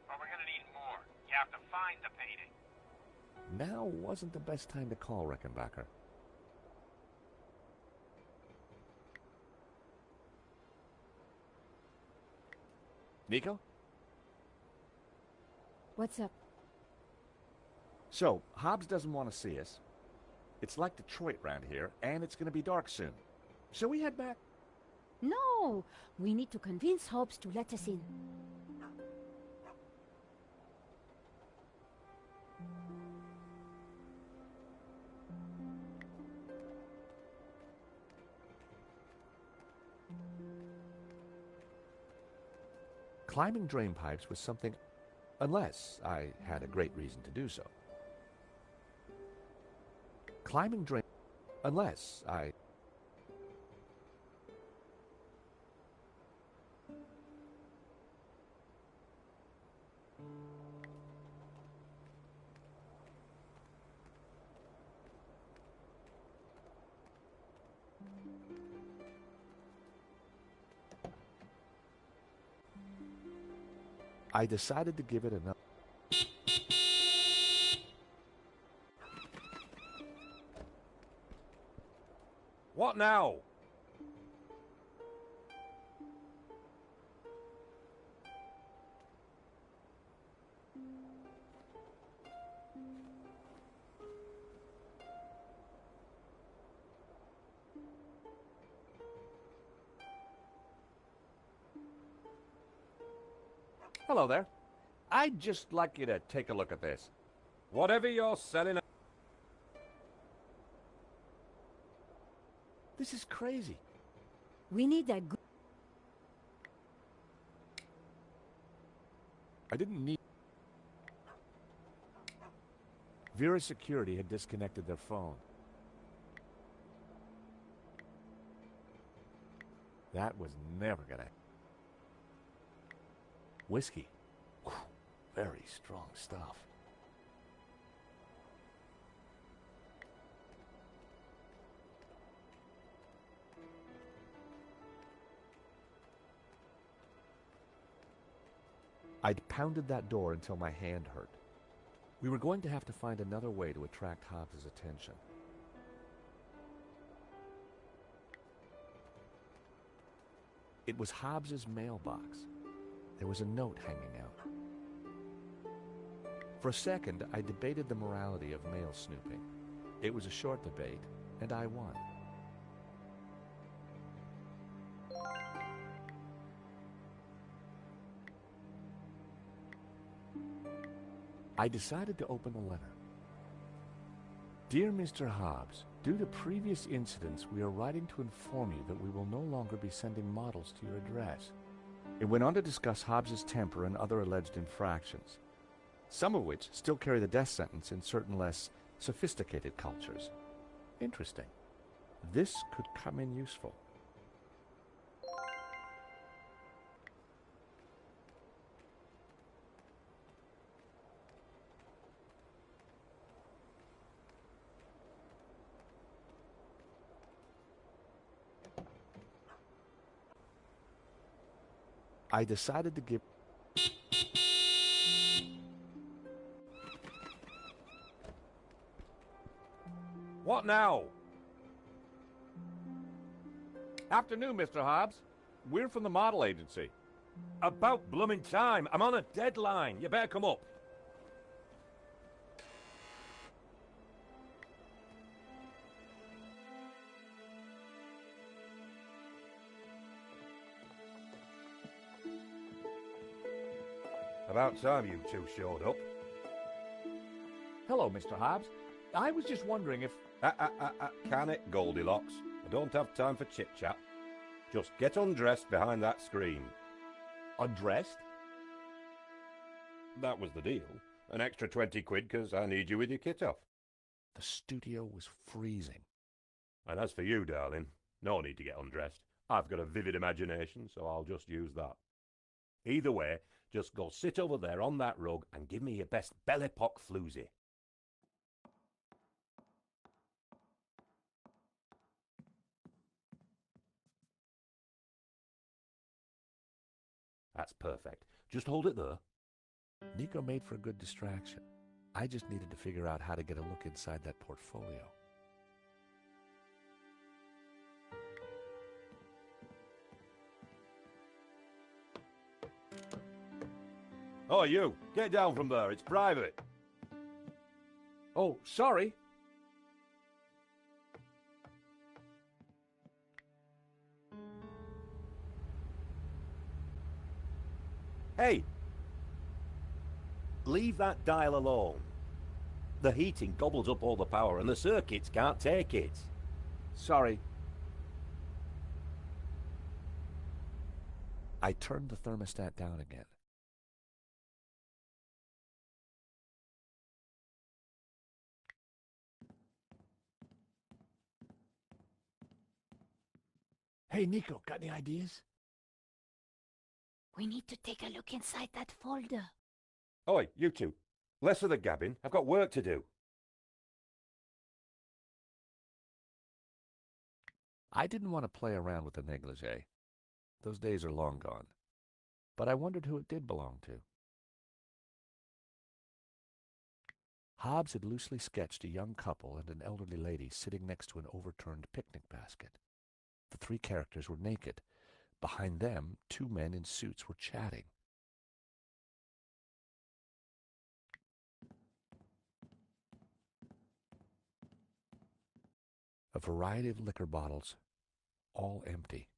But we're gonna need more. You have to find the painting. Now wasn't the best time to call Rickenbacker. Nico? What's up? So, Hobbs doesn't want to see us. It's like Detroit round here, and it's going to be dark soon. Shall we head back? No! We need to convince Hobbs to let us in. Climbing drain pipes was something, unless I had a great reason to do so. Climbing drain, unless I... I decided to give it another... What now? Hello there. I'd just like you to take a look at this. Whatever you're selling... This is crazy. We need a good... I didn't need... Vera's security had disconnected their phone. That was never gonna... Whiskey. Whew, very strong stuff. I'd pounded that door until my hand hurt. We were going to have to find another way to attract Hobbs' attention. It was Hobbs' mailbox. There was a note hanging out. For a second, I debated the morality of mail snooping. It was a short debate, and I won. I decided to open the letter. Dear Mr. Hobbs, due to previous incidents, we are writing to inform you that we will no longer be sending models to your address. It went on to discuss Hobbs's temper and other alleged infractions, some of which still carry the death sentence in certain less sophisticated cultures. Interesting. This could come in useful. I decided to give... What now? Afternoon, Mr. Hobbs. We're from the model agency. About blooming time. I'm on a deadline. You better come up. About time you two showed up. Hello, Mr. Hobbs. I was just wondering if... Can it, Goldilocks? I don't have time for chit-chat. Just get undressed behind that screen. Undressed? That was the deal. An extra 20 quid because I need you with your kit off. The studio was freezing. And as for you, darling, no need to get undressed. I've got a vivid imagination, so I'll just use that. Either way, just go sit over there on that rug and give me your best belly pock floozy. That's perfect. Just hold it there. Nico made for a good distraction. I just needed to figure out how to get a look inside that portfolio. Oh, you! Get down from there. It's private. Oh, sorry. Hey! Leave that dial alone. The heating gobbles up all the power and the circuits can't take it. Sorry. I turned the thermostat down again. Hey, Nico, got any ideas? We need to take a look inside that folder. Oi, you two. Less of the gabbing. I've got work to do. I didn't want to play around with the negligee. Those days are long gone. But I wondered who it did belong to. Hobbs had loosely sketched a young couple and an elderly lady sitting next to an overturned picnic basket. The three characters were naked. Behind them, two men in suits were chatting. A variety of liquor bottles, all empty.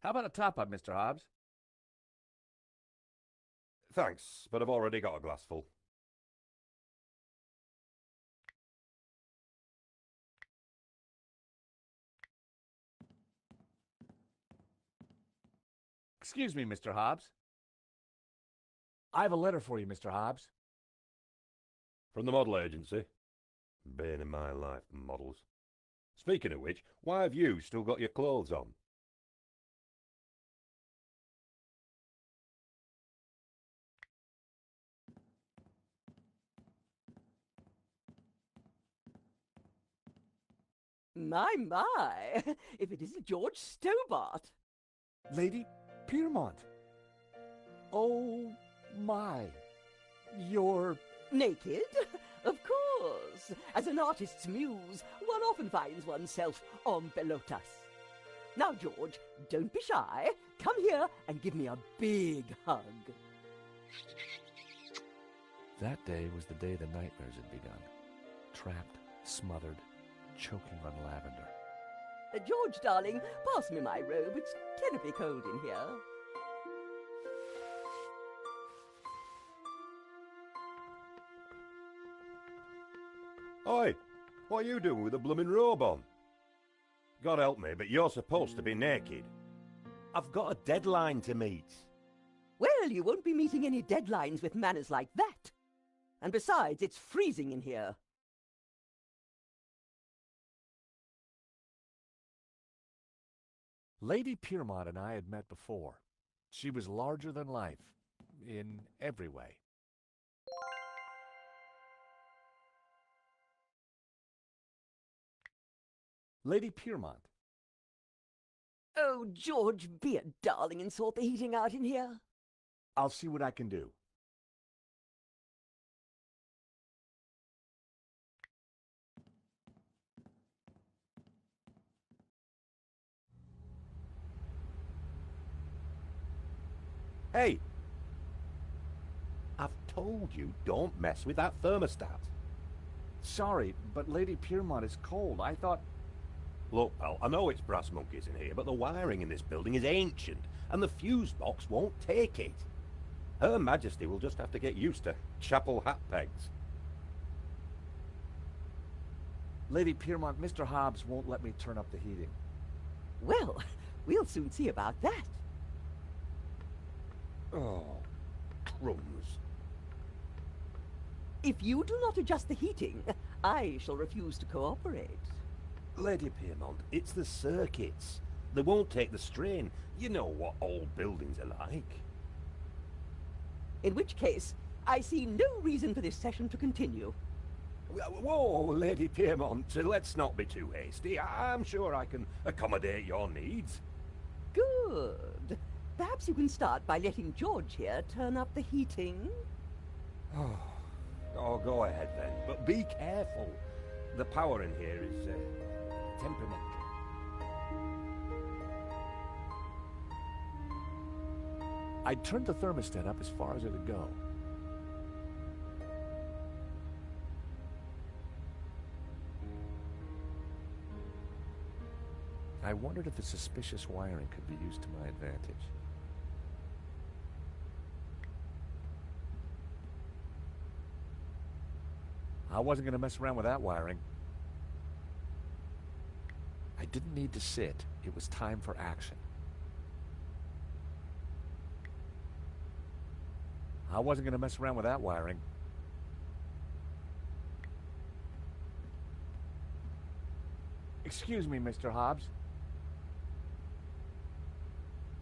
How about a top-up, Mr. Hobbs? Thanks, but I've already got a glassful. Excuse me, Mr. Hobbs. I have a letter for you, Mr. Hobbs. From the model agency. Bane in my life, models. Speaking of which, why have you still got your clothes on? My, if it isn't George Stobart. Lady Piermont. Oh, my. You're... Naked? Of course. As an artist's muse, one often finds oneself en pelotas. Now, George, don't be shy. Come here and give me a big hug. That day was the day the nightmares had begun. Trapped, smothered, choking on lavender. George, darling, pass me my robe. It's terribly cold in here. Oi, what are you doing with a blooming robe on? God help me, but you're supposed to be naked. I've got a deadline to meet. Well, you won't be meeting any deadlines with manners like that. And besides, it's freezing in here. Lady Piermont and I had met before. She was larger than life, in every way. Lady Piermont. Oh, George, be a darling and sort the heating out in here. I'll see what I can do. Hey! I've told you, don't mess with that thermostat. Sorry, but Lady Piermont is cold. I thought... Look, pal, I know it's brass monkeys in here, but the wiring in this building is ancient, and the fuse box won't take it. Her Majesty will just have to get used to chapel hat pegs. Lady Piermont, Mr. Hobbs won't let me turn up the heating. Well, we'll soon see about that. Oh, crumbs. If you do not adjust the heating, I shall refuse to cooperate. Lady Piermont, it's the circuits. They won't take the strain. You know what old buildings are like. In which case, I see no reason for this session to continue. Whoa, Lady Piermont, let's not be too hasty. I'm sure I can accommodate your needs. Good. Perhaps you can start by letting George here turn up the heating. Oh, go ahead then, but be careful. The power in here is temperamental. I turned the thermostat up as far as it would go. I wondered if the suspicious wiring could be used to my advantage. I wasn't going to mess around with that wiring. I didn't need to sit. It was time for action. I wasn't going to mess around with that wiring. Excuse me, Mr. Hobbs.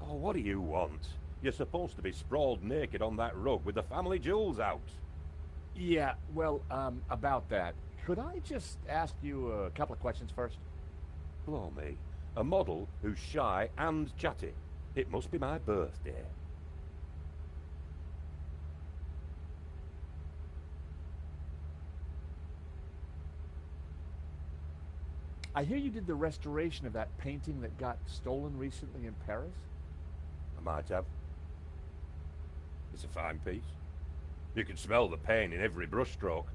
Oh, what do you want? You're supposed to be sprawled naked on that rug with the family jewels out. Yeah, well, about that. Could I just ask you a couple of questions first? Blow me. A model who's shy and chatty. It must be my birthday. I hear you did the restoration of that painting that got stolen recently in Paris? I might have. It's a fine piece. You can smell the pain in every brushstroke.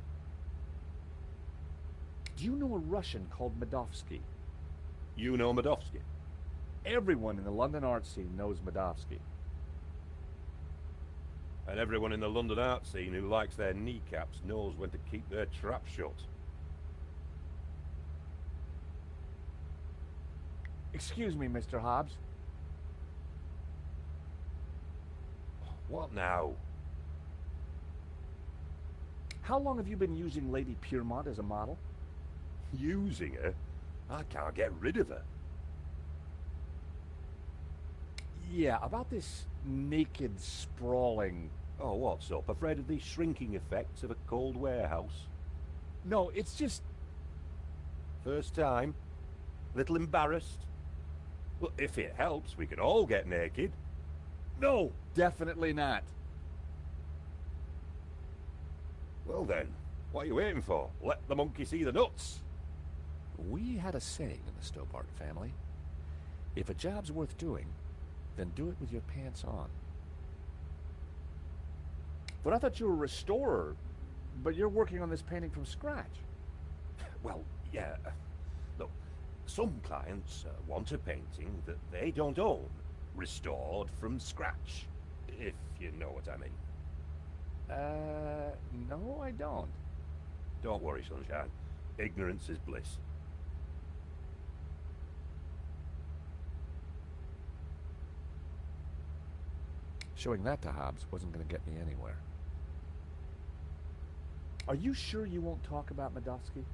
Do you know a Russian called Medovsky? You know Medovsky? Everyone in the London art scene knows Medovsky. And everyone in the London art scene who likes their kneecaps knows when to keep their trap shut. Excuse me, Mr. Hobbs. What now? How long have you been using Lady Piermont as a model? Using her? I can't get rid of her. Yeah, about this naked sprawling... Oh, what's up? Afraid of the shrinking effects of a cold warehouse? No, it's just... First time? Little embarrassed? Well, if it helps, we can all get naked. No, definitely not. Well then, what are you waiting for? Let the monkey see the nuts. We had a saying in the Stobart family. If a job's worth doing, then do it with your pants on. But I thought you were a restorer, but you're working on this painting from scratch. Well, yeah. Look, Some clients want a painting that they don't own, restored from scratch, if you know what I mean. No, I don't. Don't worry, Sunshine. Ignorance is bliss. Showing that to Hobbs wasn't going to get me anywhere. Are you sure you won't talk about Medovsky?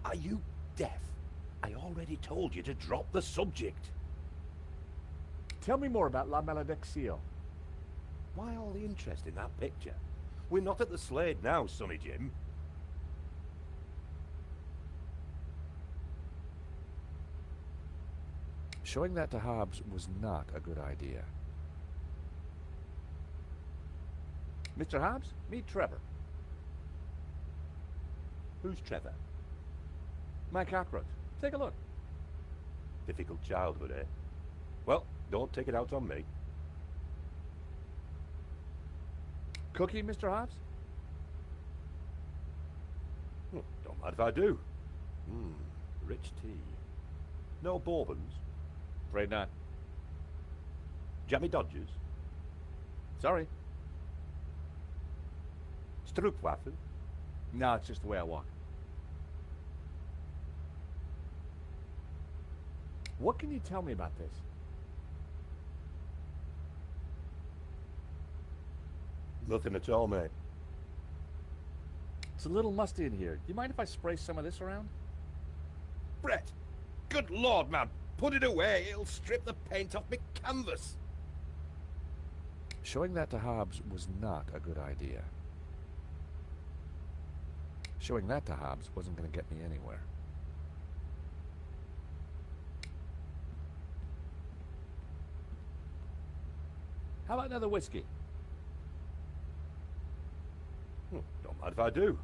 Are you deaf? I already told you to drop the subject. Tell me more about La Malediccio. Why all the interest in that picture? We're not at the Slade now, Sonny Jim. Showing that to Hobbs was not a good idea. Mr. Hobbs, meet Trevor. Who's Trevor? My cockroach. Take a look. Difficult childhood, eh? Well, don't take it out on me. Cookie, Mr. Hobbs? Don't mind if I do. Rich tea. No bourbons? Afraid not. Jammy Dodgers? Sorry. Stroopwafel? No, it's just the way I walk. What can you tell me about this? Nothing at all, mate. It's a little musty in here. Do you mind if I spray some of this around? Brett! Good Lord, man! Put it away! It'll strip the paint off me canvas! Showing that to Hobbs was not a good idea. Showing that to Hobbs wasn't going to get me anywhere. How about another whiskey? Don't mind if I do.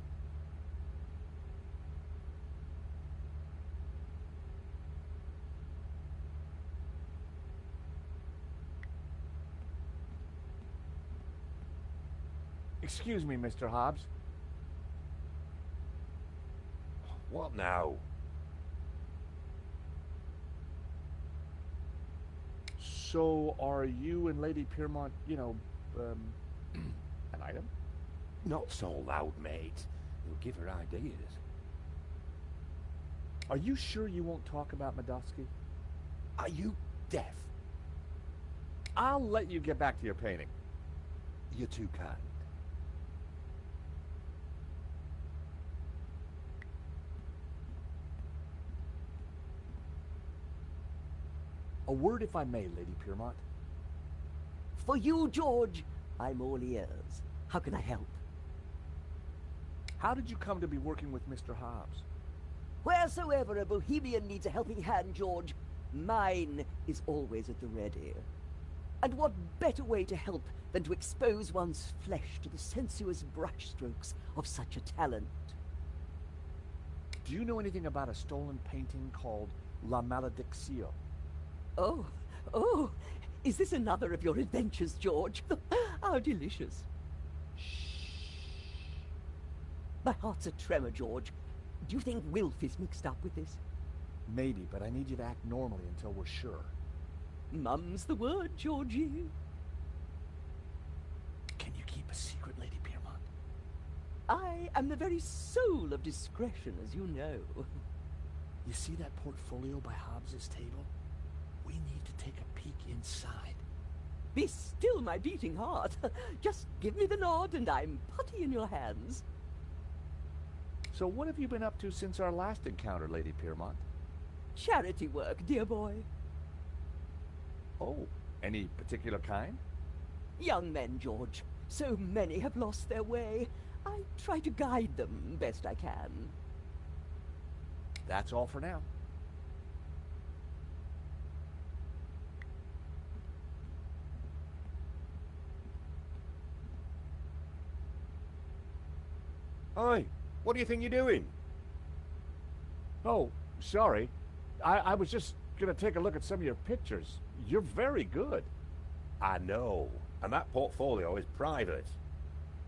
Excuse me, Mr. Hobbs. What now? So, are you and Lady Piermont, an item? Not so loud, mate. You'll give her ideas. Are you sure you won't talk about Medovsky? Are you deaf? I'll let you get back to your painting. You're too kind. A word, if I may, Lady Piermont. For you, George, I'm all ears. How can I help? How did you come to be working with Mr. Hobbs? Wheresoever a bohemian needs a helping hand, George, mine is always at the ready. And what better way to help than to expose one's flesh to the sensuous brushstrokes of such a talent? Do you know anything about a stolen painting called La Malediccio? Oh, is this another of your adventures, George? How delicious. Shh. My heart's a tremor, George. Do you think Wilf is mixed up with this? Maybe, but I need you to act normally until we're sure. Mum's the word, Georgie. Can you keep a secret, Lady Piermont? I am the very soul of discretion, as you know. You see that portfolio by Hobbs's table? We need to take a peek inside. Be still, my beating heart. Just give me the nod and I'm putty in your hands. So what have you been up to since our last encounter, Lady Piermont? Charity work, dear boy. Oh, any particular kind? Young men, George. So many have lost their way. I try to guide them best I can. That's all for now. Hi, what do you think you're doing? Oh, sorry. I was just going to take a look at some of your pictures. You're very good. I know, and that portfolio is private.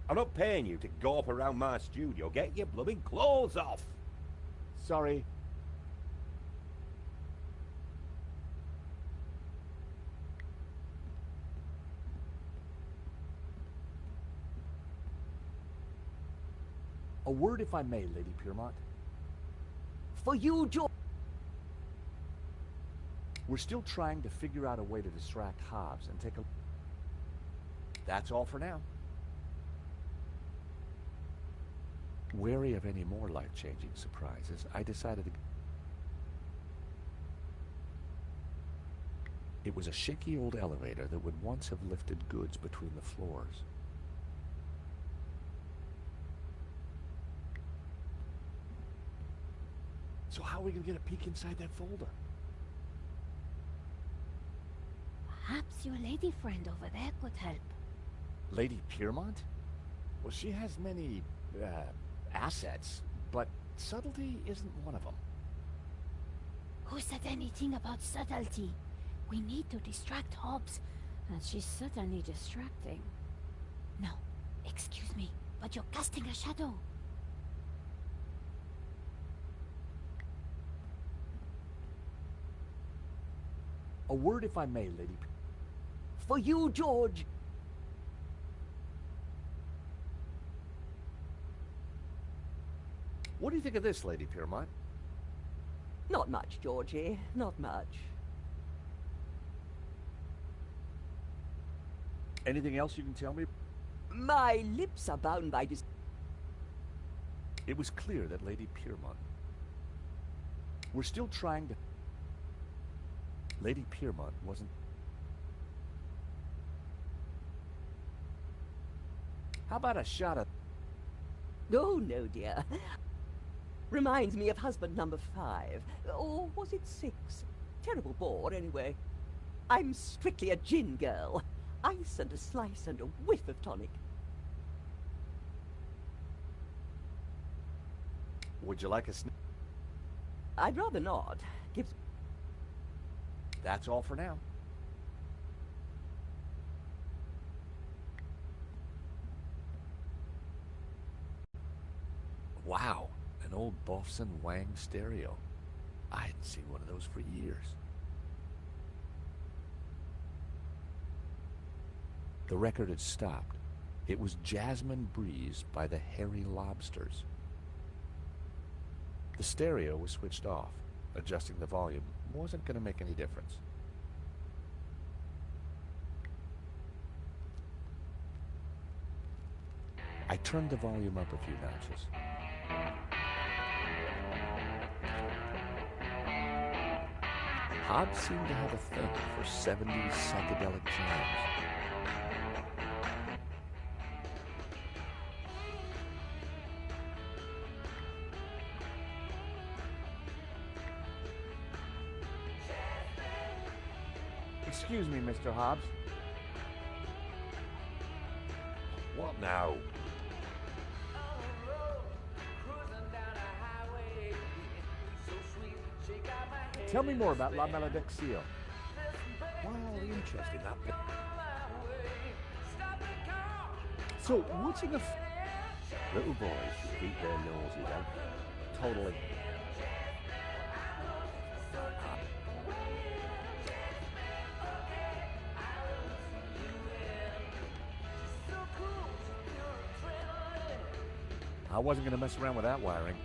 I'm not paying you to gawp around my studio. Get your blooming clothes off. Sorry. A word, if I may, Lady Piermont. For you, George. We're still trying to figure out a way to distract Hobbs and take a... That's all for now. Wary of any more life-changing surprises, I decided to... It was a shaky old elevator that would once have lifted goods between the floors. So how are we going to get a peek inside that folder? Perhaps your lady friend over there could help. Lady Piermont? Well, she has many, assets, but subtlety isn't one of them. Who said anything about subtlety? We need to distract Hobbs, and she's certainly distracting. No, excuse me, but you're casting a shadow. A word, if I may, Lady... For you, George. What do you think of this, Lady Piermont? Not much, Georgie. Not much. Anything else you can tell me? My lips are bound by this. It was clear that Lady Piermont... We're still trying to... Lady Piermont wasn't... How about a shot of... Oh, no, dear. Reminds me of husband number 5. Or was it 6? Terrible bore, anyway. I'm strictly a gin girl. Ice and a slice and a whiff of tonic. Would you like a I'd rather not. Gives... That's all for now. Wow, an old Bofson Wang stereo. I hadn't seen one of those for years. The record had stopped. It was Jasmine Breeze by the Hairy Lobsters. The stereo was switched off. Adjusting the volume wasn't going to make any difference. I turned the volume up a few notches. Hobbs seemed to have a thing for 70s psychedelic jams. Excuse me, Mr. Hobbs. What now? Tell me more about La Maledicción. Well, the interest in that bit. So, what's in the... Little boys who keep their noses out. Totally. I wasn't going to mess around with that wiring.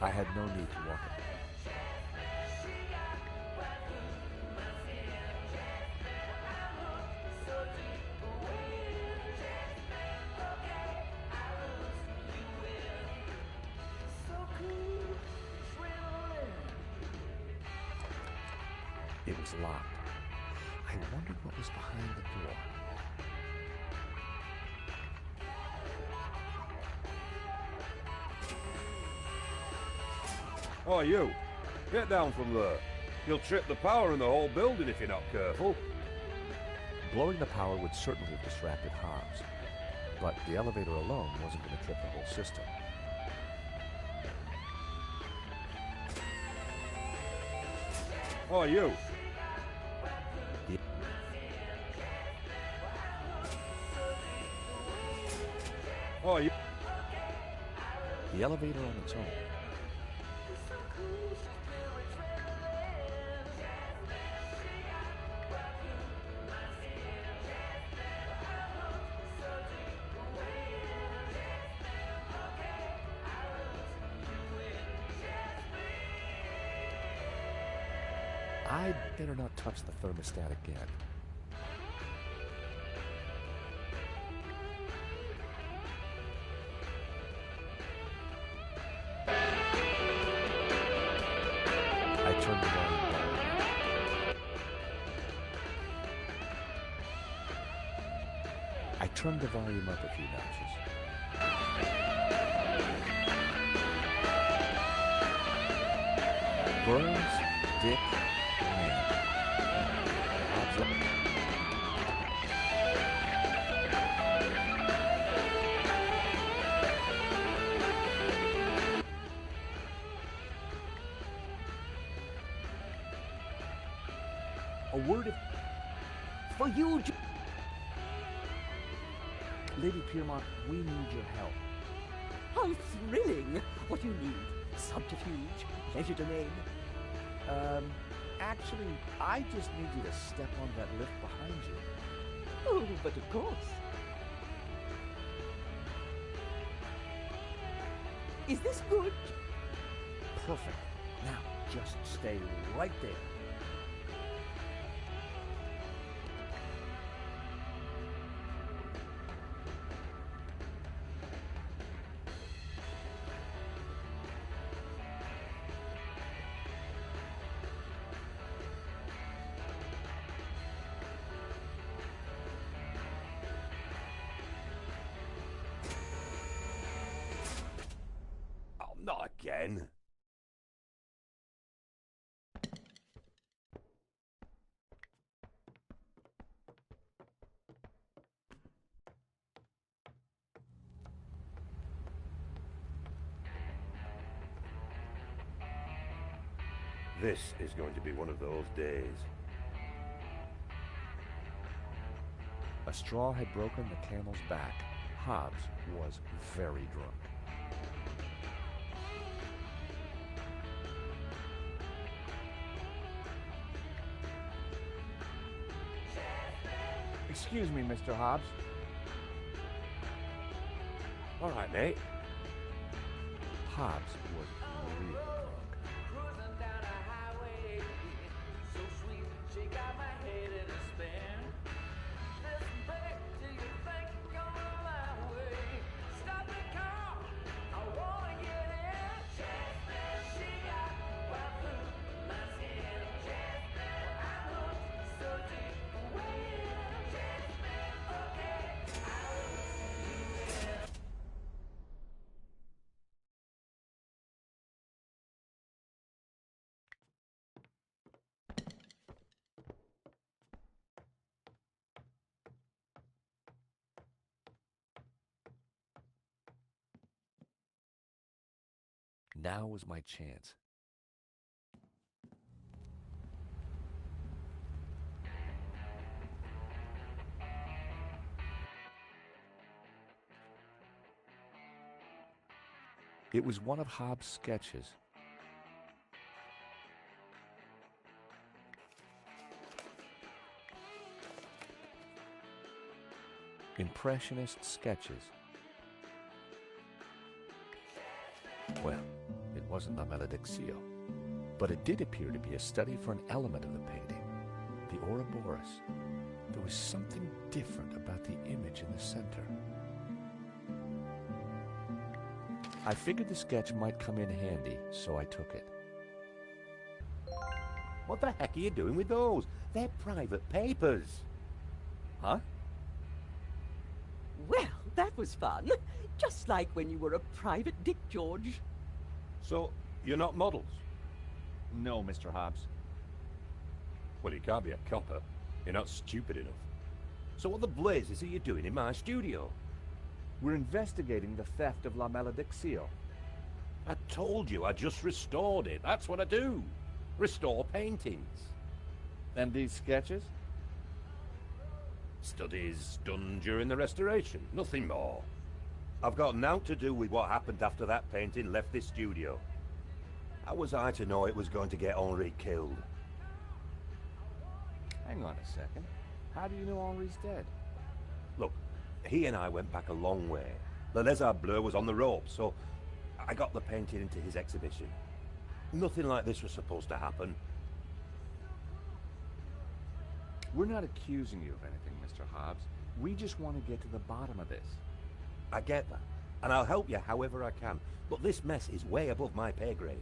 I had no need to walk it. It was locked. I wondered what was behind the door. Oh, you. Get down from there. You'll trip the power in the whole building if you're not careful. Blowing the power would certainly have distracted Hobbs, but the elevator alone wasn't going to trip the whole system. Oh, you. Oh, you... The elevator on its own. I'd better not touch the thermostat again. I turned the volume down. I turned the volume up a few notches. Burns, Dick, Lamb. Hobbs up. A word of... For you, Lady Piermont, we need your help. how thrilling! What do you need? Subterfuge? Legerdemain? Actually, I just need you to step on that lift behind you. Oh, but of course. Is this good? Perfect. Now, just stay right there. Oh, not again. This is going to be one of those days. A straw had broken the camel's back. Hobbs was very drunk. Excuse me, Mr. Hobbs. All right, mate. Hobbs was really drunk. Now was my chance. It was one of Hobbs' sketches. Impressionist sketches. Well, it wasn't La Malediccio, but it did appear to be a study for an element of the painting, the Ouroboros. There was something different about the image in the center. I figured the sketch might come in handy, so I took it. What the heck are you doing with those? They're private papers. Huh? Well, that was fun. Just like when you were a private dick, George. So, you're not models? No, Mr. Hobbs. Well, you can't be a copper. You're not stupid enough. So what the blazes are you doing in my studio? We're investigating the theft of La Malediccio. I told you I just restored it. That's what I do. Restore paintings. And these sketches? Studies done during the restoration. Nothing more. I've got naught to do with what happened after that painting left this studio. How was I to know it was going to get Henri killed? Hang on a second. How do you know Henri's dead? Look, he and I went back a long way. The Lézard Bleu was on the ropes, so I got the painting into his exhibition. Nothing like this was supposed to happen. We're not accusing you of anything, Mr. Hobbs. We just want to get to the bottom of this. I get that, and I'll help you however I can, but this mess is way above my pay grade.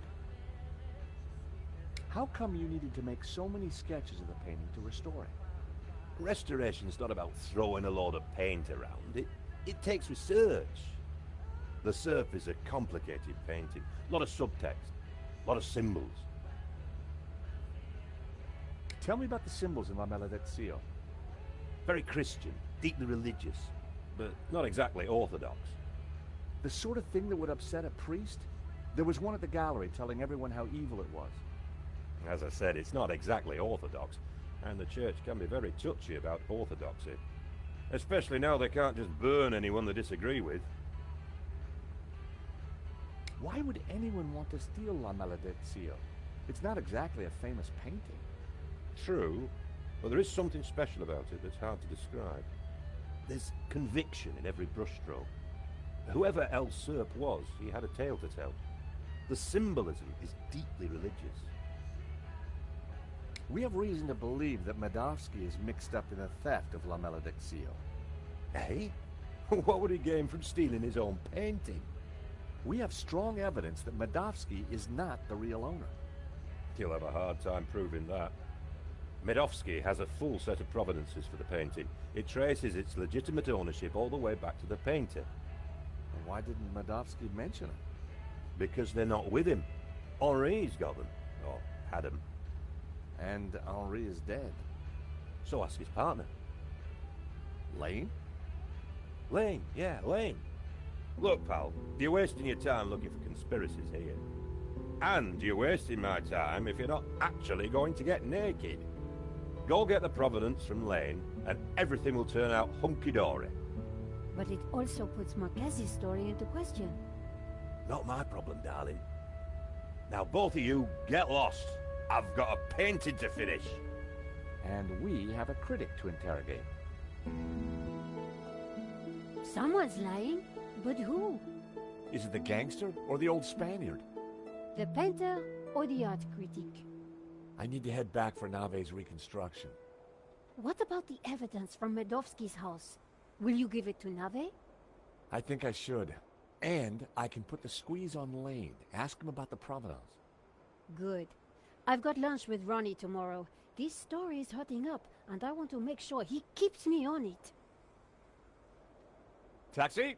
How come you needed to make so many sketches of the painting to restore it? Restoration's not about throwing a load of paint around. It takes research. The surface is a complicated painting. A lot of subtext, a lot of symbols. Tell me about the symbols in La Malediccio. Very Christian, deeply religious, but not exactly orthodox. The sort of thing that would upset a priest? There was one at the gallery telling everyone how evil it was. As I said, it's not exactly orthodox, and the church can be very touchy about orthodoxy. Especially now they can't just burn anyone they disagree with. Why would anyone want to steal La Malediccio? It's not exactly a famous painting. True, but there is something special about it that's hard to describe. There's conviction in every brushstroke. Whoever El Serp was, he had a tale to tell. The symbolism is deeply religious. We have reason to believe that Medovsky is mixed up in the theft of La Malediccio. Eh? What would he gain from stealing his own painting? We have strong evidence that Medovsky is not the real owner. He'll have a hard time proving that. Medovsky has a full set of provenances for the painting. It traces its legitimate ownership all the way back to the painter. And why didn't Medovsky mention it? Because they're not with him. Henri's got them. Or had them. And Henri is dead. So ask his partner. Lane? Lane, yeah, Lane. Look, pal, you're wasting your time looking for conspiracies here. And you're wasting my time if you're not actually going to get naked. Go get the provenance from Lane, and everything will turn out hunky-dory. But it also puts Marquez's story into question. Not my problem, darling. Now both of you, get lost. I've got a painting to finish. And we have a critic to interrogate. Someone's lying, but who? Is it the gangster or the old Spaniard? The painter or the art critic? I need to head back for Nave's reconstruction. What about the evidence from Medovsky's house? Will you give it to Nave? I think I should. And I can put the squeeze on Lane. Ask him about the provenance. Good. I've got lunch with Ronnie tomorrow. This story is hotting up, and I want to make sure he keeps me on it. Taxi!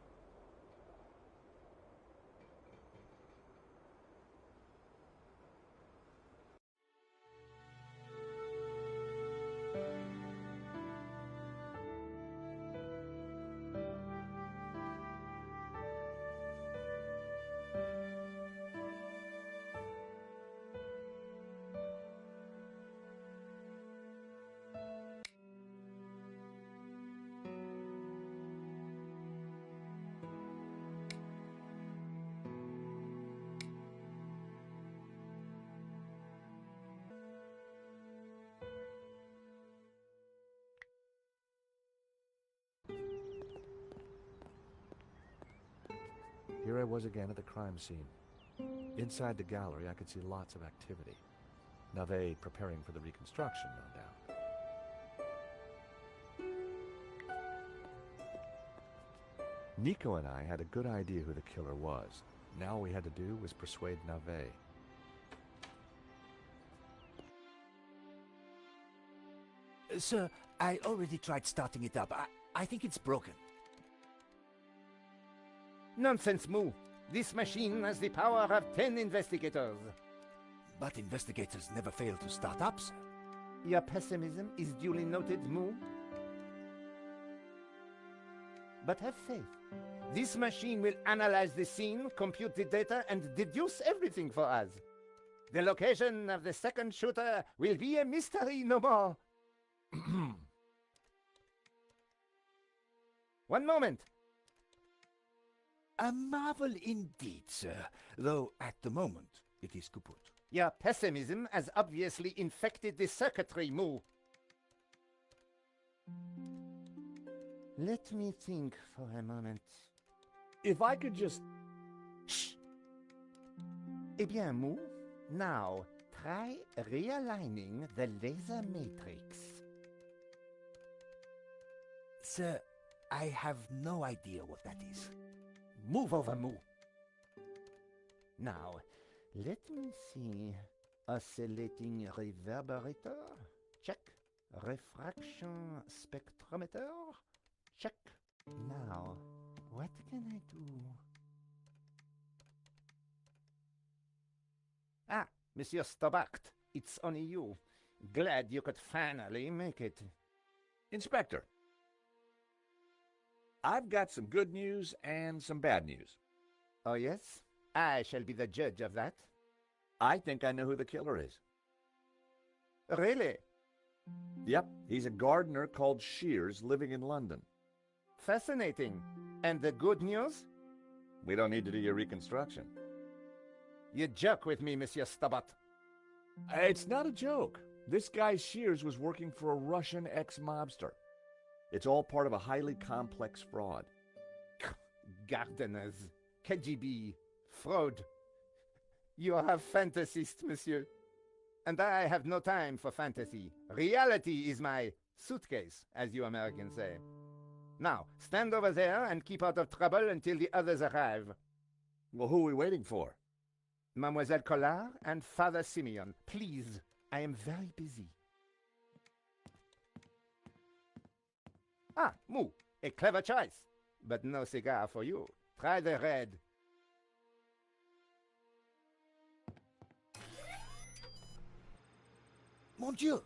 Here I was again at the crime scene. Inside the gallery, I could see lots of activity. Nave preparing for the reconstruction, no doubt. Nico and I had a good idea who the killer was. Now all we had to do was persuade Nave. Sir, I already tried starting it up. I think it's broken. Nonsense, Moo. This machine has the power of 10 investigators. But investigators never fail to start up, sir. Your pessimism is duly noted, Moo. But have faith. This machine will analyze the scene, compute the data, and deduce everything for us. The location of the second shooter will be a mystery no more. One moment. A marvel indeed, sir, though at the moment it is kaput. Your pessimism has obviously infected the circuitry, Moo. Let me think for a moment. If I could just... Shh! Eh bien, Moo, now try realigning the laser matrix. Sir, I have no idea what that is. Move over, Moo. Now, let me see. Oscillating reverberator? Check. Refraction spectrometer? Check. Now, what can I do? Ah, Monsieur Stobart, it's only you. Glad you could finally make it. Inspector, I've got some good news and some bad news. Oh, yes? I shall be the judge of that. I think I know who the killer is. Really? Yep, he's a gardener called Shears living in London. Fascinating. And the good news? We don't need to do your reconstruction. You joke with me, Monsieur Stobart. It's not a joke. This guy Shears was working for a Russian ex-mobster. It's all part of a highly complex fraud. Gardeners, KGB, fraud. You are a fantasist, monsieur. And I have no time for fantasy. Reality is my suitcase, as you Americans say. Now, stand over there and keep out of trouble until the others arrive. Well, who are we waiting for? Mademoiselle Collard and Father Simeon. Please, I am very busy. Ah, Moo, a clever choice. But no cigar for you. Try the red. Mon Dieu!